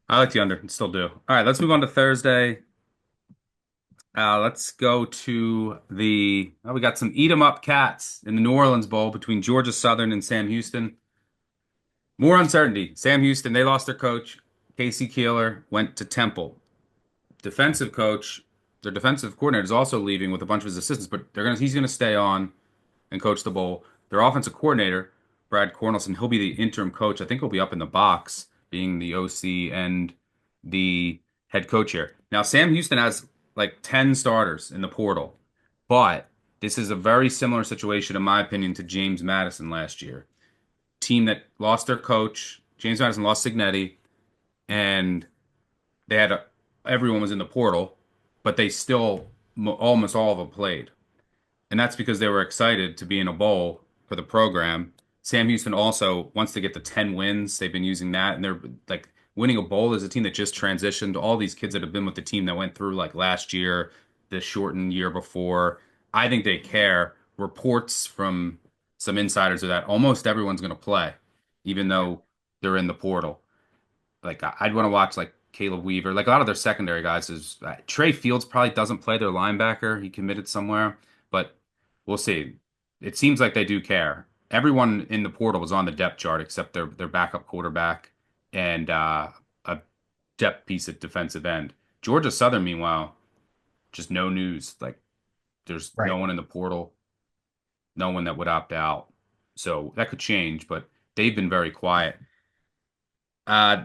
I like the under, still do. All right, let's move on to Thursday. Let's go to we got some eat 'em up cats in the New Orleans Bowl between Georgia Southern and Sam Houston. More uncertainty. Sam Houston, they lost their coach. Casey Keeler went to Temple. Defensive coach, their defensive coordinator is also leaving with a bunch of his assistants, but he's gonna stay on and coach the bowl. Their offensive coordinator, Brad Cornelson, he'll be the interim coach. I think he'll be up in the box, being the OC and the head coach here. Now, Sam Houston has like 10 starters in the portal, but this is a very similar situation, in my opinion, to James Madison last year. Team that lost their coach. James Madison lost Signetti, and they had everyone was in the portal, but they still almost all of them played. And that's because they were excited to be in a bowl for the program. Sam Houston also wants to get the 10 wins. They've been using that, and they're like winning a bowl as a team that just transitioned. All these kids that have been with the team that went through like last year, the shortened year before. I think they care. Reports from some insiders are that almost everyone's going to play, even though they're in the portal. Like I'd want to watch like Caleb Weaver, like a lot of their secondary guys. Is Trey Fields probably doesn't play their linebacker. He committed somewhere, but we'll see. It seems like they do care. Everyone in the portal was on the depth chart except their backup quarterback and a depth piece at defensive end. Georgia Southern, meanwhile, just no news. Like there's Right. no one in the portal, no one that would opt out. So that could change, but they've been very quiet. Uh,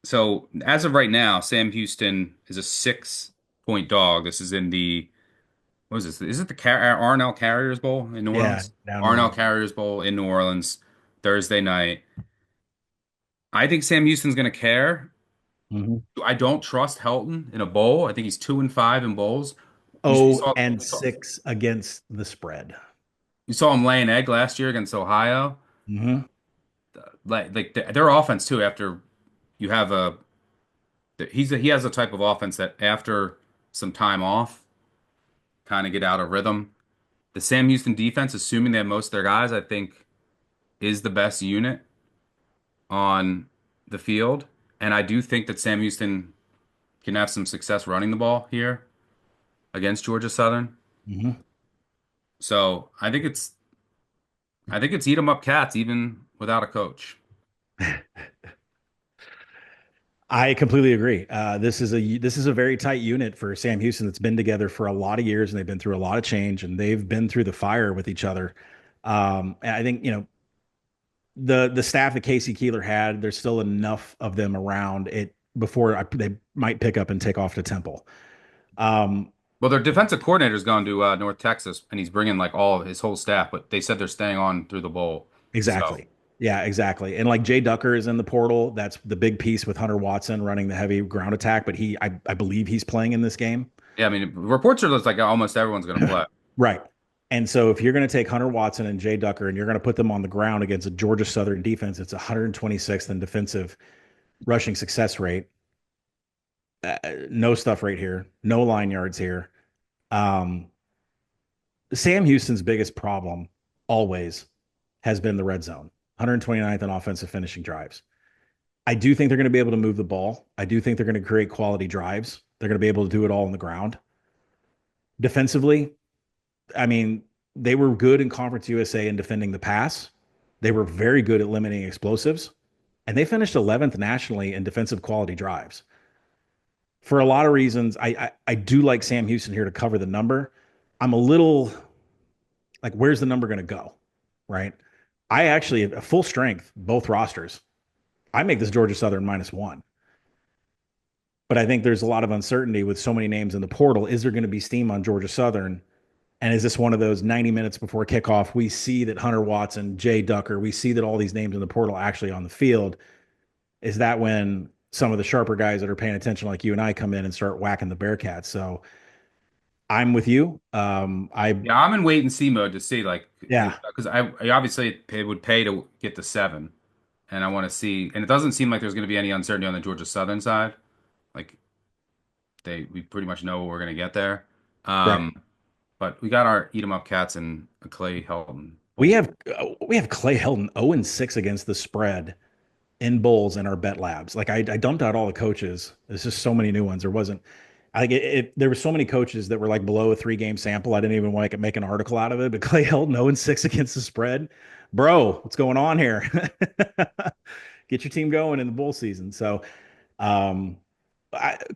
So as of right now, Sam Houston is a 6 point dog. This is in the what is this? Is it the R&L Carriers Bowl in New Yeah, Orleans? down in R&L Orleans. Carriers Bowl in New Orleans, Thursday night. I think Sam Houston's going to care. Mm-hmm. I don't trust Helton in a bowl. I think he's 2-5 in bowls. We Oh, saw and we saw six against the spread. we saw him lay an egg last year against Ohio. Mm-hmm. Their offense too. After you have he has a type of offense that after some time off, kind of get out of rhythm. The Sam Houston defense, assuming they have most of their guys, I think is the best unit on the field. And I do think that Sam Houston can have some success running the ball here against Georgia Southern. Mm-hmm. So I think it's eat 'em up cats even without a coach. I completely agree. This is a very tight unit for Sam Houston that's been together for a lot of years, and they've been through a lot of change, and they've been through the fire with each other. And I think the staff that Casey Keeler had, there's still enough of them around it before they might pick up and take off to Temple. Um, Well, their defensive coordinator's gone to North Texas, and he's bringing like all of his whole staff, but they said they're staying on through the bowl. So, exactly. Yeah, exactly. And like Jay Ducker is in the portal. That's the big piece with Hunter Watson running the heavy ground attack, but I believe he's playing in this game. yeah, I mean, reports are just like almost everyone's going to play. Right. And so if you're going to take Hunter Watson and Jay Ducker and you're going to put them on the ground against a Georgia Southern defense, it's 126th in defensive rushing success rate. No stuff right here. No line yards here. Um, Sam Houston's biggest problem always has been the red zone. 129th in offensive finishing drives. I do think they're going to be able to move the ball. I do think they're going to create quality drives. They're going to be able to do it all on the ground. Defensively, I mean, they were good in Conference USA in defending the pass. They were very good at limiting explosives, and they finished 11th nationally in defensive quality drives. For a lot of reasons, I do like Sam Houston here to cover the number. I'm a little like, where's the number going to go? Right. I actually, at full strength, both rosters, I make this Georgia Southern -1. But I think there's a lot of uncertainty with so many names in the portal. Is there going to be steam on Georgia Southern? And is this one of those 90 minutes before kickoff? We see that Hunter Watson, Jay Ducker, we see that all these names in the portal actually on the field. Is that when some of the sharper guys that are paying attention, like you and I, come in and start whacking the Bearcats? So I'm with you. Yeah, I'm in wait and see mode to see like Yeah, because I obviously it would pay to get the 7, and I want to see. And it doesn't seem like there's going to be any uncertainty on the Georgia Southern side. Like we pretty much know what we're going to get there. right. Um, but we got our eat 'em up cats and Clay Helton We bowl. have we have Clay Helton 0-6 against the spread in bowls in our bet labs. Like I dumped out all the coaches. There's just so many new ones. There wasn't. I think there were so many coaches that were like below a 3 game sample. I didn't even want to make an article out of it. But Clay Helton 0-6 against the spread, bro. What's going on here? Get your team going in the bowl season. So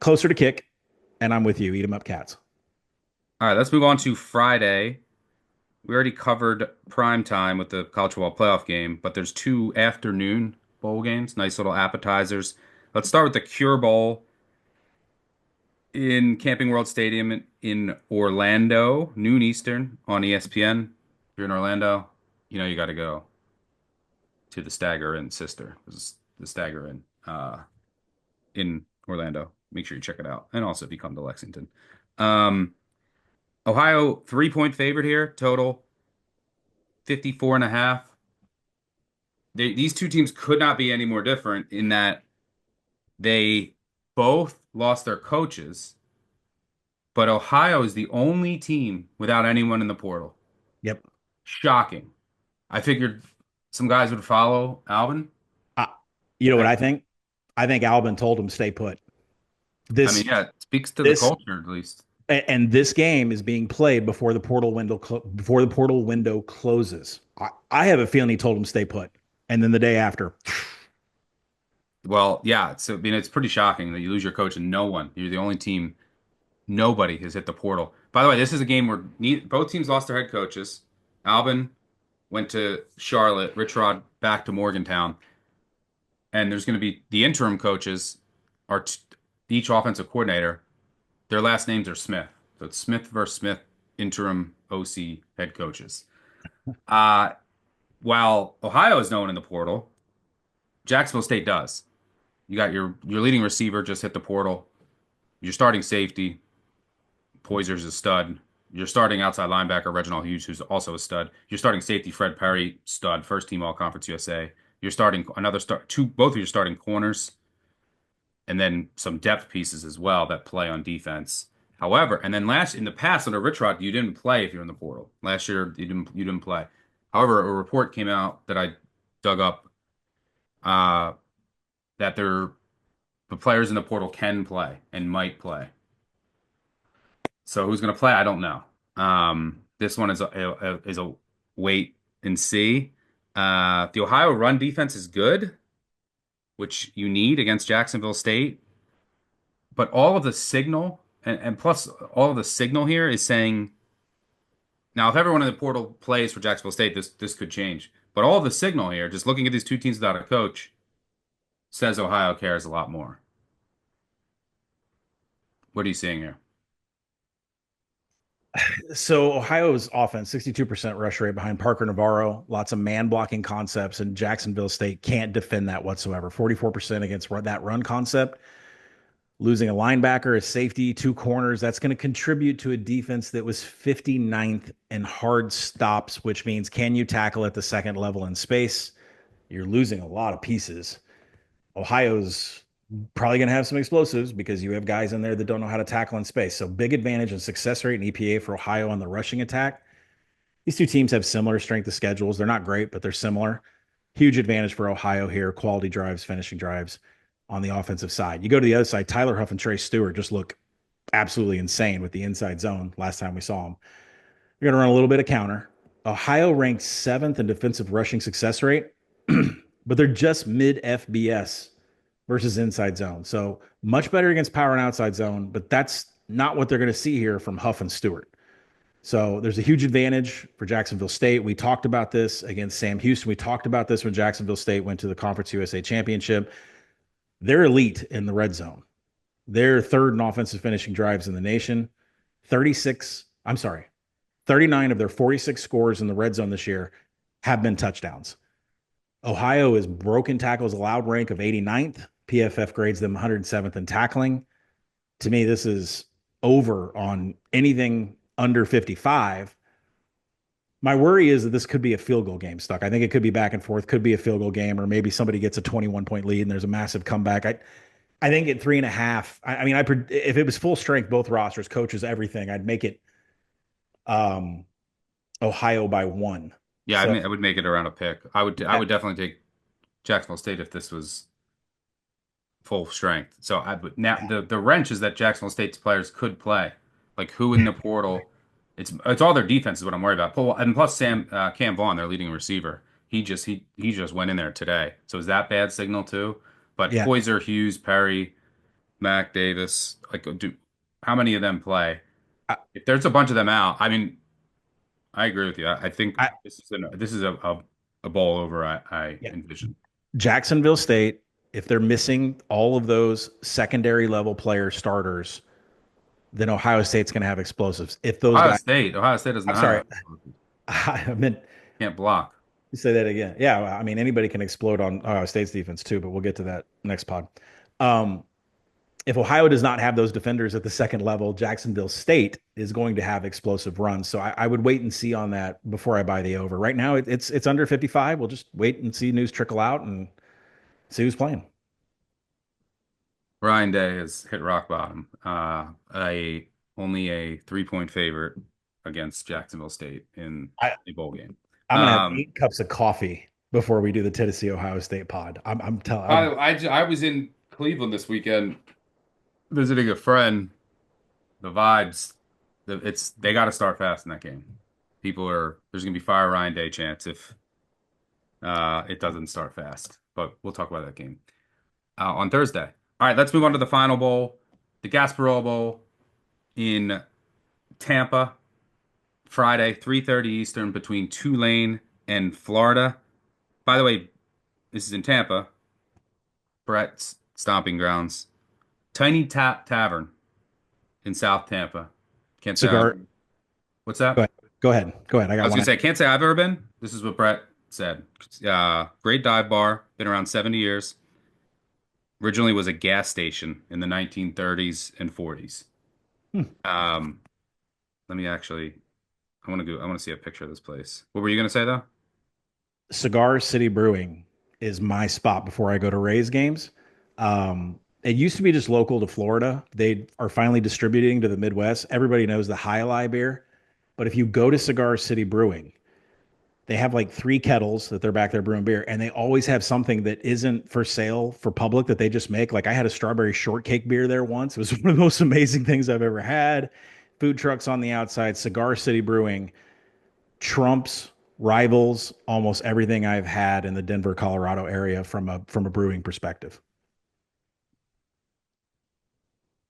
closer to kick, and I'm with you. Eat 'em up, cats. All right, let's move on to Friday. We already covered prime time with the college football playoff game, but there's two afternoon bowl games, nice little appetizers. Let's start with the Cure Bowl in Camping World Stadium in Orlando, noon Eastern on ESPN. If you're in Orlando, you know you got to go to the Stagger Inn sister. This is the Stagger Inn in Orlando. Make sure you check it out. And also if you come to Lexington. Um, Ohio 3-point favorite here, total 54 and a half. These two teams could not be any more different in that they both lost their coaches, but Ohio is the only team without anyone in the portal. Yep. Shocking. I figured some guys would follow Alvin. Uh, you know what I, I think? I think Albin told him stay put. I mean, This yeah, it speaks to the this culture at least. and this game is being played before the portal window closes. I have a feeling he told him stay put, and then the day after, Well, yeah, I mean, it's pretty shocking that you lose your coach and you're the only team, nobody has hit the portal. By the way, this is a game where both teams lost their head coaches. Alvin went to Charlotte, Rich Rod back to Morgantown, and there's going to be the interim coaches are each offensive coordinator. Their last names are Smith, so it's Smith versus Smith, interim OC head coaches. Uh, while Ohio is known in the portal, Jacksonville State does. You got your leading receiver just hit the portal. Your starting safety, Poizer's a stud. Your starting outside linebacker, Reginald Hughes, who's also a stud. Your starting safety, Fred Perry, stud, first team All Conference USA. You're starting both of your starting corners, and then some depth pieces as well that play on defense. However, and then in the past under Rich Rod, you didn't play if you're in the portal. Last year you didn't play. However, a report came out that I dug up uh, that the players in the portal can play and might play. So who's going to play? I don't know. This one is a wait and see. The Ohio run defense is good, which you need against Jacksonville State. But all of the signal and plus all of the signal here is saying now if everyone in the portal plays for Jacksonville State, this could change. But all of the signal here, just looking at these two teams without a coach, says Ohio cares a lot more. What are you seeing here? So Ohio's offense, 62% rush rate behind Parker Navarro, lots of man blocking concepts, and Jacksonville State can't defend that whatsoever. 44% against that run concept. Losing a linebacker, a safety, two corners, that's going to contribute to a defense that was 59th in hard stops, which means can you tackle at the second level in space? You're losing a lot of pieces. Ohio's probably going to have some explosives because you have guys in there that don't know how to tackle in space. So big advantage in success rate and EPA for Ohio on the rushing attack. These two teams have similar strength of schedules. They're not great, but they're similar. Huge advantage for Ohio here. Quality drives, finishing drives on the offensive side. You go to the other side, Tyler Huff and Trey Stewart just look absolutely insane with the inside zone last time we saw them. You're going to run a little bit of counter. Ohio ranked seventh in defensive rushing success rate, but they're just mid FBS versus inside zone. So much better against power and outside zone, but that's not what they're going to see here from Huff and Stewart. So there's a huge advantage for Jacksonville State. We talked about this against Sam Houston. We talked about this when Jacksonville State went to the Conference USA Championship. They're elite in the red zone. They're third in offensive finishing drives in the nation. 39 of their 46 scores in the red zone this year have been touchdowns. Ohio is broken tackles allowed rank of 89th. PFF grades them 107th in tackling. To me, this is over on anything under 55. My worry is that this could be a field goal game, Stuck. I think it could be back and forth, could be a field goal game, or maybe somebody gets a 21-point lead and there's a massive comeback. I think at 3.5, if it was full strength, both rosters, coaches, everything, I'd make it Ohio by 1. Yeah, So I would make it around a pick. I would definitely take Jacksonville State if this was full strength. So I would now yeah, the wrench is that Jacksonville State's players could play. Like who in the portal? It's all their defense is what I'm worried about. And plus Cam Vaughn, their leading receiver, he just went in there today. So is that bad signal too? But yeah. Poyser, Hughes, Perry, Mac Davis, like how many of them play? I, If there's a bunch of them out, I mean, I agree with you. I think I, this is a bowl over. I yeah. envision. Jacksonville State, if they're missing all of those secondary level player starters, then Ohio State's going to have explosives. If those guys, Ohio State does I'm not sorry, have I meant can't block. say that again. Yeah, I mean anybody can explode on Ohio State's defense too, but we'll get to that next pod. Um, if Ohio does not have those defenders at the second level, Jacksonville State is going to have explosive runs. So I would wait and see on that before I buy the over. Right now, it's under 55. We'll just wait and see news trickle out and see who's playing. Ryan Day has hit rock bottom. A only a 3-point favorite against Jacksonville State in I, a bowl game. I'm gonna have Um, 8 cups of coffee before we do the Tennessee Ohio State pod. I'm telling. I was in Cleveland this weekend visiting a friend. The vibes, they got to start fast in that game. There's gonna be fire Ryan Day chance if it doesn't start fast. But we'll talk about that game on Thursday. All right, let's move on to the final bowl, the Gasparilla Bowl in Tampa, Friday, 3:30 Eastern between Tulane and Florida. By the way, this is in Tampa, Brett's stomping grounds. Tiny Tap Tavern in South Tampa. Can't say Cigar. what's Go that? ahead. Go ahead. Go ahead. I I got was gonna one. say, I can't say I've ever been. This is what Brett said. Great dive bar, been around 70 years. Originally was a gas station in the 1930s and 40s. Hmm. Um, let me actually, I want to see a picture of this place. What were you gonna say though? Cigar City Brewing is my spot before I go to Rays games. It used to be just local to Florida. They are finally distributing to the Midwest. Everybody knows the High Lie beer, but if you go to Cigar City Brewing, they have like 3 kettles that they're back there brewing beer, and they always have something that isn't for sale for public that they just make. Like I had a strawberry shortcake beer there once. It was one of the most amazing things I've ever had. Food trucks on the outside. Cigar City Brewing trumps rivals almost everything I've had in the Denver, Colorado area from a brewing perspective.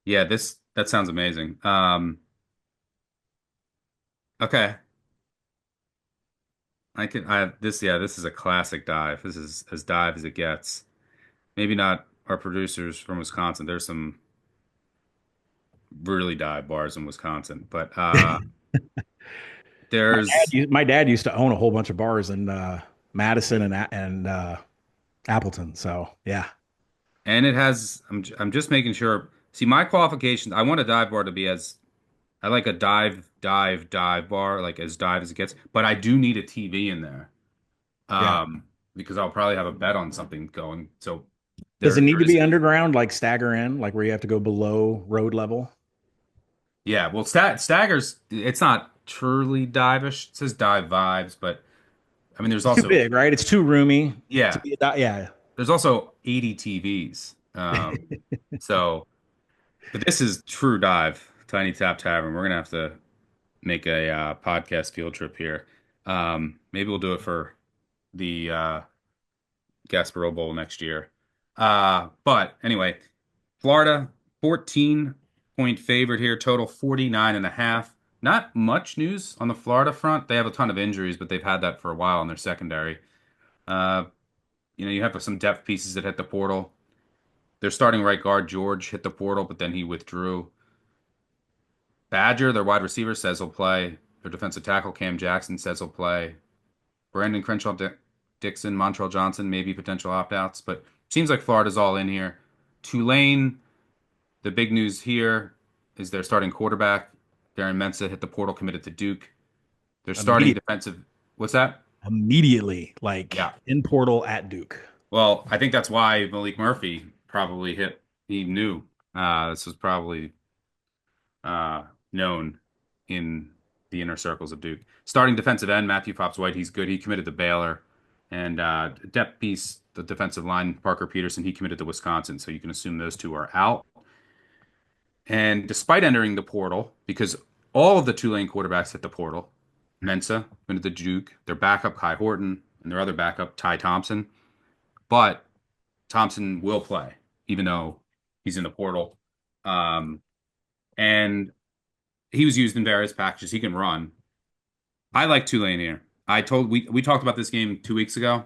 Yeah, this that sounds amazing. Okay. I this yeah, this is a classic dive. This is as dive as it gets. Maybe not our producers from Wisconsin. There's some really dive bars in Wisconsin, but there's My dad used to own a whole bunch of bars in Madison and Appleton. So yeah, and it has I'm just making sure. See, my qualifications, I want a dive bar to be as I like a dive bar, like as dive as it gets, but I do need a TV in there. yeah. Because I'll probably have a bet on something going. So Does there it need there to is be underground, like stagger in, like where you have to go below road level? yeah, well Staggers it's not truly divish. It says dive vibes, but I mean there's It's too also big, right? It's too roomy to yeah, be yeah. there's also 80 TVs. So but this is true dive, Tiny Tap Tavern. We're gonna have to make a podcast field trip here. Maybe we'll do it for the Gasparilla Bowl next year. But anyway, Florida, 14-point favorite here, total 49 and a half. Not much news on the Florida front. They have a ton of injuries, but they've had that for a while in their secondary. Uh, you have some depth pieces that hit the portal. Their starting right guard, George, hit the portal, but then he withdrew. Badger, their wide receiver, says he'll play. Their defensive tackle, Cam Jackson, says he'll play. Brandon Crenshaw, Dixon, Montrell Johnson, maybe potential opt-outs, but seems like Florida's all in here. Tulane, the big news here is their starting quarterback, Darren Mensah, hit the portal, committed to Duke. Their starting Immediate, defensive, what's that? immediately, like Yeah. in portal at Duke. Well, I think that's why Malik Murphy probably hit. He knew this was probably known in the inner circles of Duke. Starting defensive end, Matthew Fobbs White, he's good. He committed to Baylor. And depth piece, the defensive line, Parker Peterson, he committed to Wisconsin. So you can assume those two are out. And despite entering the portal, because all of the Tulane quarterbacks hit the portal, Mensa went to Duke, their backup, Kai Horton, and their other backup, Ty Thompson. But Thompson will play, even though he's in the portal. And he was used in various packages. He can run. I like Tulane here. We talked about this game 2 weeks ago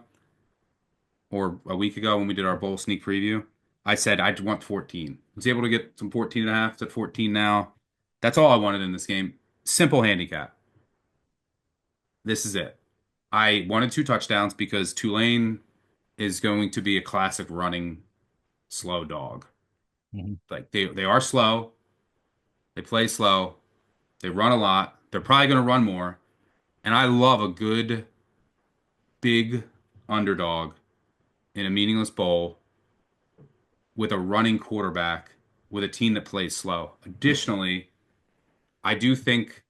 or a week ago when we did our bowl sneak preview. I said I'd want 14. I was able to get some 14 and a half to 14 now. That's all I wanted in this game. Simple handicap. This is it. I wanted 2 touchdowns because Tulane is going to be a classic running slow dog. Mhm. Like they are slow. They play slow. They run a lot. They're probably going to run more. And I love a good big underdog in a meaningless bowl with a running quarterback with a team that plays slow. Additionally, I do think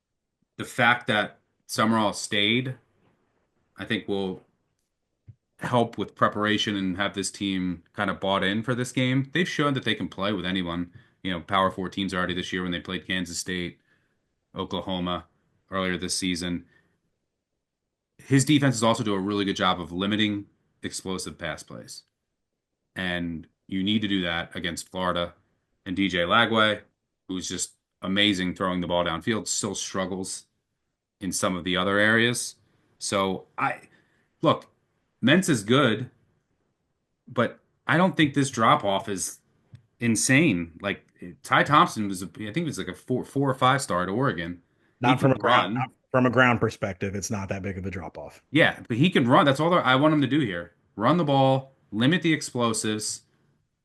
the fact that Summerall stayed, I think will help with preparation and have this team kind of bought in for this game. They've shown that they can play with anyone. Power four teams already this year when they played Kansas State, Oklahoma earlier this season. His defenses also do a really good job of limiting explosive pass plays. And you need to do that against Florida. And DJ Lagway, who's just amazing throwing the ball downfield, still struggles in some of the other areas. So I look, Mentz is good, but I don't think this drop off is insane. Like Ty Thompson was, I think it was like a four or 5 star at Oregon. He Not can from a ground, not run. from a ground perspective. It's not that big of a drop off. Yeah, but he can run. That's all I want him to do here. Run the ball, limit the explosives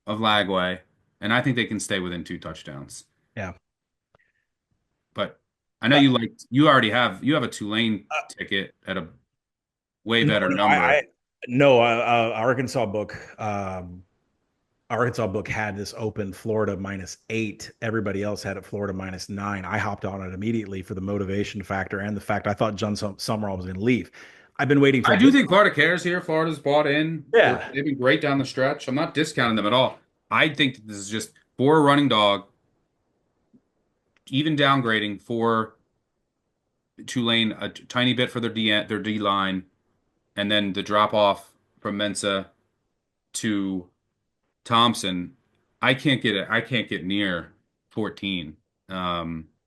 of Lagway, and I think they can stay within 2 touchdowns. Yeah. But I know Uh, you already have a Tulane ticket at a way no, better no, number. no. Arkansas book had this open Florida -8. Everybody else had it Florida -9. I hopped on it immediately for the motivation factor and the fact I thought John Summerall was going to leave. I've been waiting I for do this. think Florida cares here. Florida's bought in. Yeah. They've been great down the stretch. I'm not discounting them at all. I think that this is just for a running dog, even downgrading for Tulane a tiny bit for their D line, and then the drop off from Mensa to Thompson. I can't get near 14.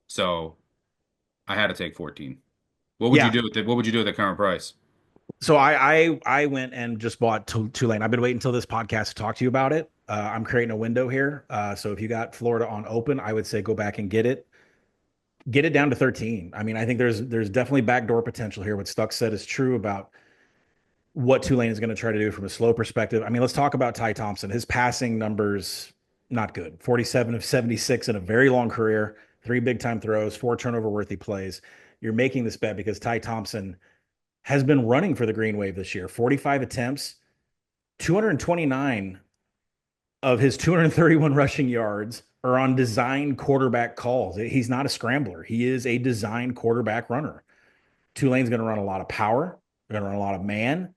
So I had to take 14. What would you Yeah. do with it? What would you do with the current price? So I went and just bought Tulane. I've been waiting until this podcast to talk to you about it. I'm creating a window here. So if you got Florida on open, I would say go back and get it. Get it down to 13. I mean, I think there's definitely backdoor potential here. What Stuck said is true about what Tulane is going to try to do from a slow perspective. I mean, let's talk about Ty Thompson. His passing numbers not good. 47 of 76 in a very long career, three big time throws, four turnover worthy plays. You're making this bet because Ty Thompson has been running for the Green Wave this year. 45 attempts, 229 of his 231 rushing yards are on design quarterback calls. He's not a scrambler. He is a design quarterback runner. Tulane's going to run a lot of power. They're going to run a lot of man.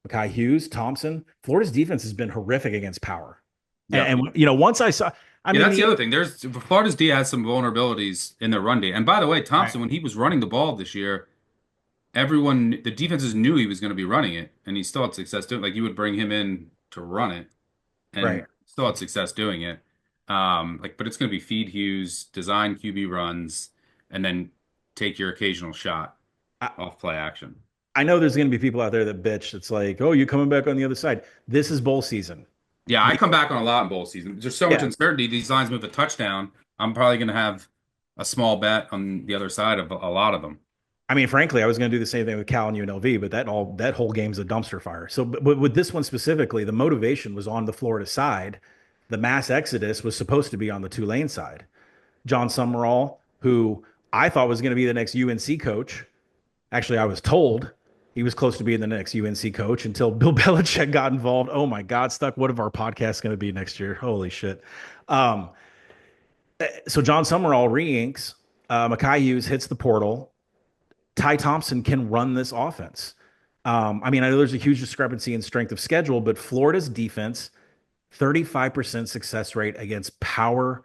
Mekhi Hughes, Thompson. Florida's defense has been horrific against power. Yep. Once I saw, I Yeah, mean, that's the other thing. There's Florida's D has some vulnerabilities in their run D. And by the way, right, Thompson, when he was running the ball this year, the defenses knew he was going to be running it, and he still had success doing. Like you would bring him in to run it, and right. still had success doing it. But it's going to be feed Hughes, design QB runs, and then take your occasional shot I, off play action. I know there's going to be people out there that bitch. It's like, oh, you're coming back on the other side. This is bowl season. Yeah, I The, come back on a lot in bowl season. There's so much yeah, uncertainty. These lines move a touchdown. I'm probably going to have a small bet on the other side of a lot of them. I mean, frankly, I was going to do the same thing with Cal and UNLV, but that whole game's a dumpster fire. So, but with this one specifically, the motivation was on the Florida side. The mass exodus was supposed to be on the Tulane side. John Summerall, who I thought was going to be the next UNC coach. Actually, I was told he was close to being the next UNC coach until Bill Belichick got involved. Oh my God, Stuck. What if our podcast going to be next year? Holy shit. Um, so John Summerall re-inks. Mekhi Hughes hits the portal. Ty Thompson can run this offense. I mean, I know there's a huge discrepancy in strength of schedule, but Florida's defense, 35% success rate against power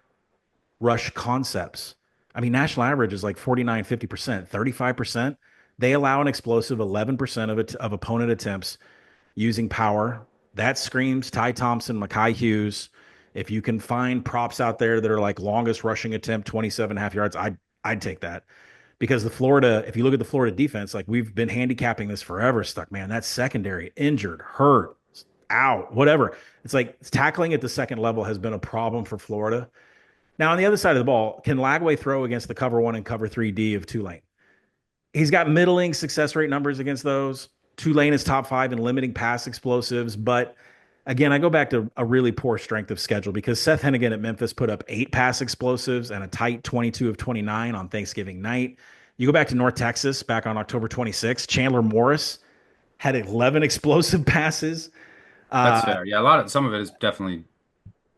rush concepts. I mean, national average is like 49, 50%, 35%. They allow an explosive 11% of opponent attempts using power. That screams Ty Thompson, Mekhi Hughes. If you can find props out there that are like longest rushing attempt, 27 and a half yards, I'd take that. Because if you look at the Florida defense, like we've been handicapping this forever, Stuck, man. That secondary, injured, hurt, out, whatever. It's like tackling at the second level has been a problem for Florida. Now, on the other side of the ball, can Lagway throw against the cover one and cover 3D of Tulane? He's got middling success rate numbers against those. Tulane is top five in limiting pass explosives. But again, I go back to a really poor strength of schedule because Seth Hennigan at Memphis put up 8 pass explosives and a tight 22 of 29 on Thanksgiving night. You go back to North Texas back on October 26th. Chandler Morris had 11 explosive passes. That's Uh, fair. Yeah, some of it is definitely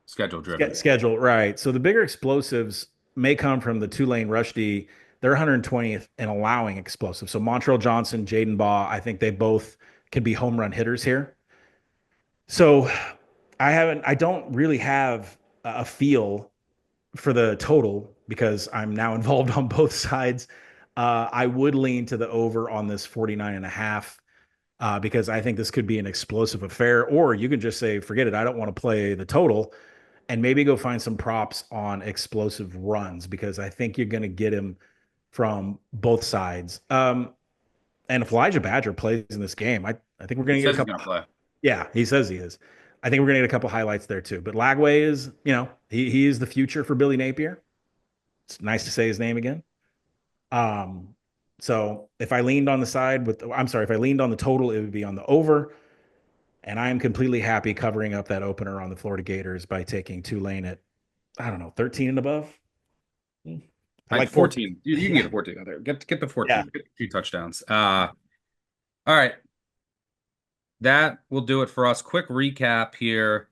schedule driven. Schedule, right. So the bigger explosives may come from the Tulane rush D. They're 120th in allowing explosives. So Montrell Johnson, Jaden Baugh, I think they both can be home run hitters here. So I don't really have a feel for the total because I'm now involved on both sides. I would lean to the over on this 49 and a half because I think this could be an explosive affair. Or you can just say, forget it. I don't want to play the total and maybe go find some props on explosive runs because I think you're going to get him from both sides. And if Elijah Badger plays in this game, I think we're He going to get a says he's couple. going to play. Yeah, he says he is. I think we're going to get a couple highlights there too. But Lagway is, he is the future for Billy Napier. It's nice to say his name again. Um, so if I leaned on the side with, I'm sorry, if I leaned on the total, it would be on the over. And I am completely happy covering up that opener on the Florida Gators by taking Tulane at, I don't know, 13 and above. I Like like 14. 14. You can Yeah. get a 14 out there. Get the Yeah. 14. Get 2 touchdowns. All right. That will do it for us. Quick recap here.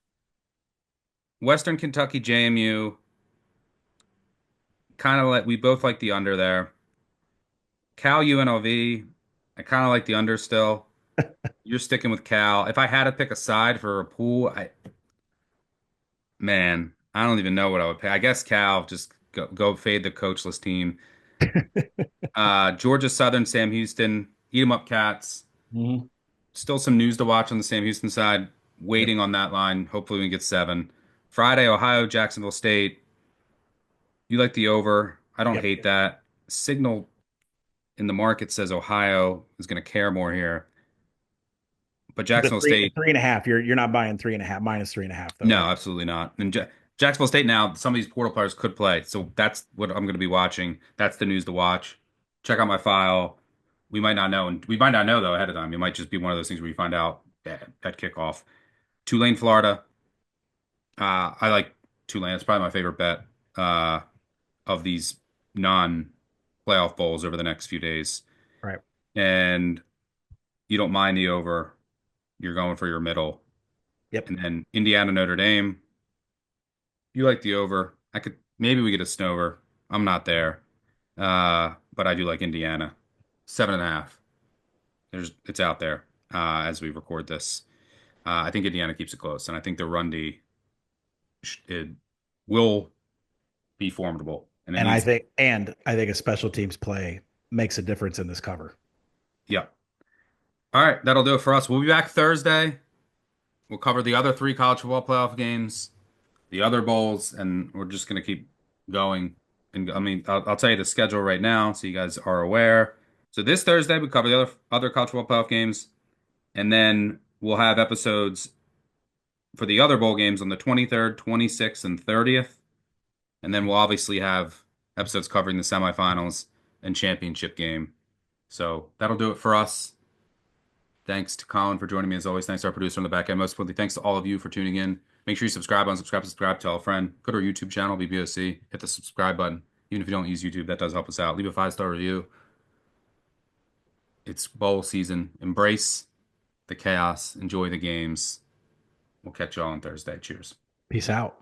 Western Kentucky JMU. We both like the under there. Cal UNLV. I kind of like the under still. You're sticking with Cal. If I had to pick a side for a pool, man, I don't even know what I would pay. I guess Cal, just go fade the coachless team. Georgia Southern, Sam Houston, eat 'em up Cats. Mhm. Still some news to watch on the Sam Houston side. Yep. Waiting on that line. Hopefully we can get 7. Friday, Ohio, Jacksonville State. You like the over. I don't Yep. hate that. Signal in the market says Ohio is going to care more here. But The Jacksonville three State, three and a half. You're not buying 3.5 minus 3.5 though, no, right? absolutely not. And Jacksonville State now, some of these portal players could play. So that's what I'm going to be watching. That's the news to watch. Check out my file. We might not know, and we might not know though ahead of time. It might just be one of those things where you find out at kickoff. Tulane, Florida. I like Tulane. It's probably my favorite bet uh, of these non-playoff bowls over the next few days. Right. And you don't mind the over. You're going for your middle. Yep. And then Indiana, Notre Dame. You like the over. I could maybe we get a snover. I'm not there. But I do like Indiana. 7.5. It's out there as we record this. I think Indiana keeps it close, and I think the run D it will be formidable, and it And I needs. think and I think a special teams play makes a difference in this cover. Yeah. All right, that'll do it for us. We'll be back Thursday. We'll cover the other 3 college football playoff games, the other bowls, and we're just gonna keep going. And I mean, I'll tell you the schedule right now, so you guys are aware. So this Thursday we cover the other college football playoff games, and then we'll have episodes for the other bowl games on the 23rd, 26th, and 30th, and then we'll obviously have episodes covering the semifinals and championship game. So that'll do it for us. Thanks to Colin for joining me as always. Thanks to our producer on the back end. Most importantly, thanks to all of you for tuning in. Make sure you subscribe, unsubscribe, subscribe, tell a friend. Go to our YouTube channel, BBOC. Hit the subscribe button. Even if you don't use YouTube, that does help us out. Leave a 5-star review. It's bowl season. Embrace the chaos. Enjoy the games. We'll catch you all on Thursday. Cheers. Peace out.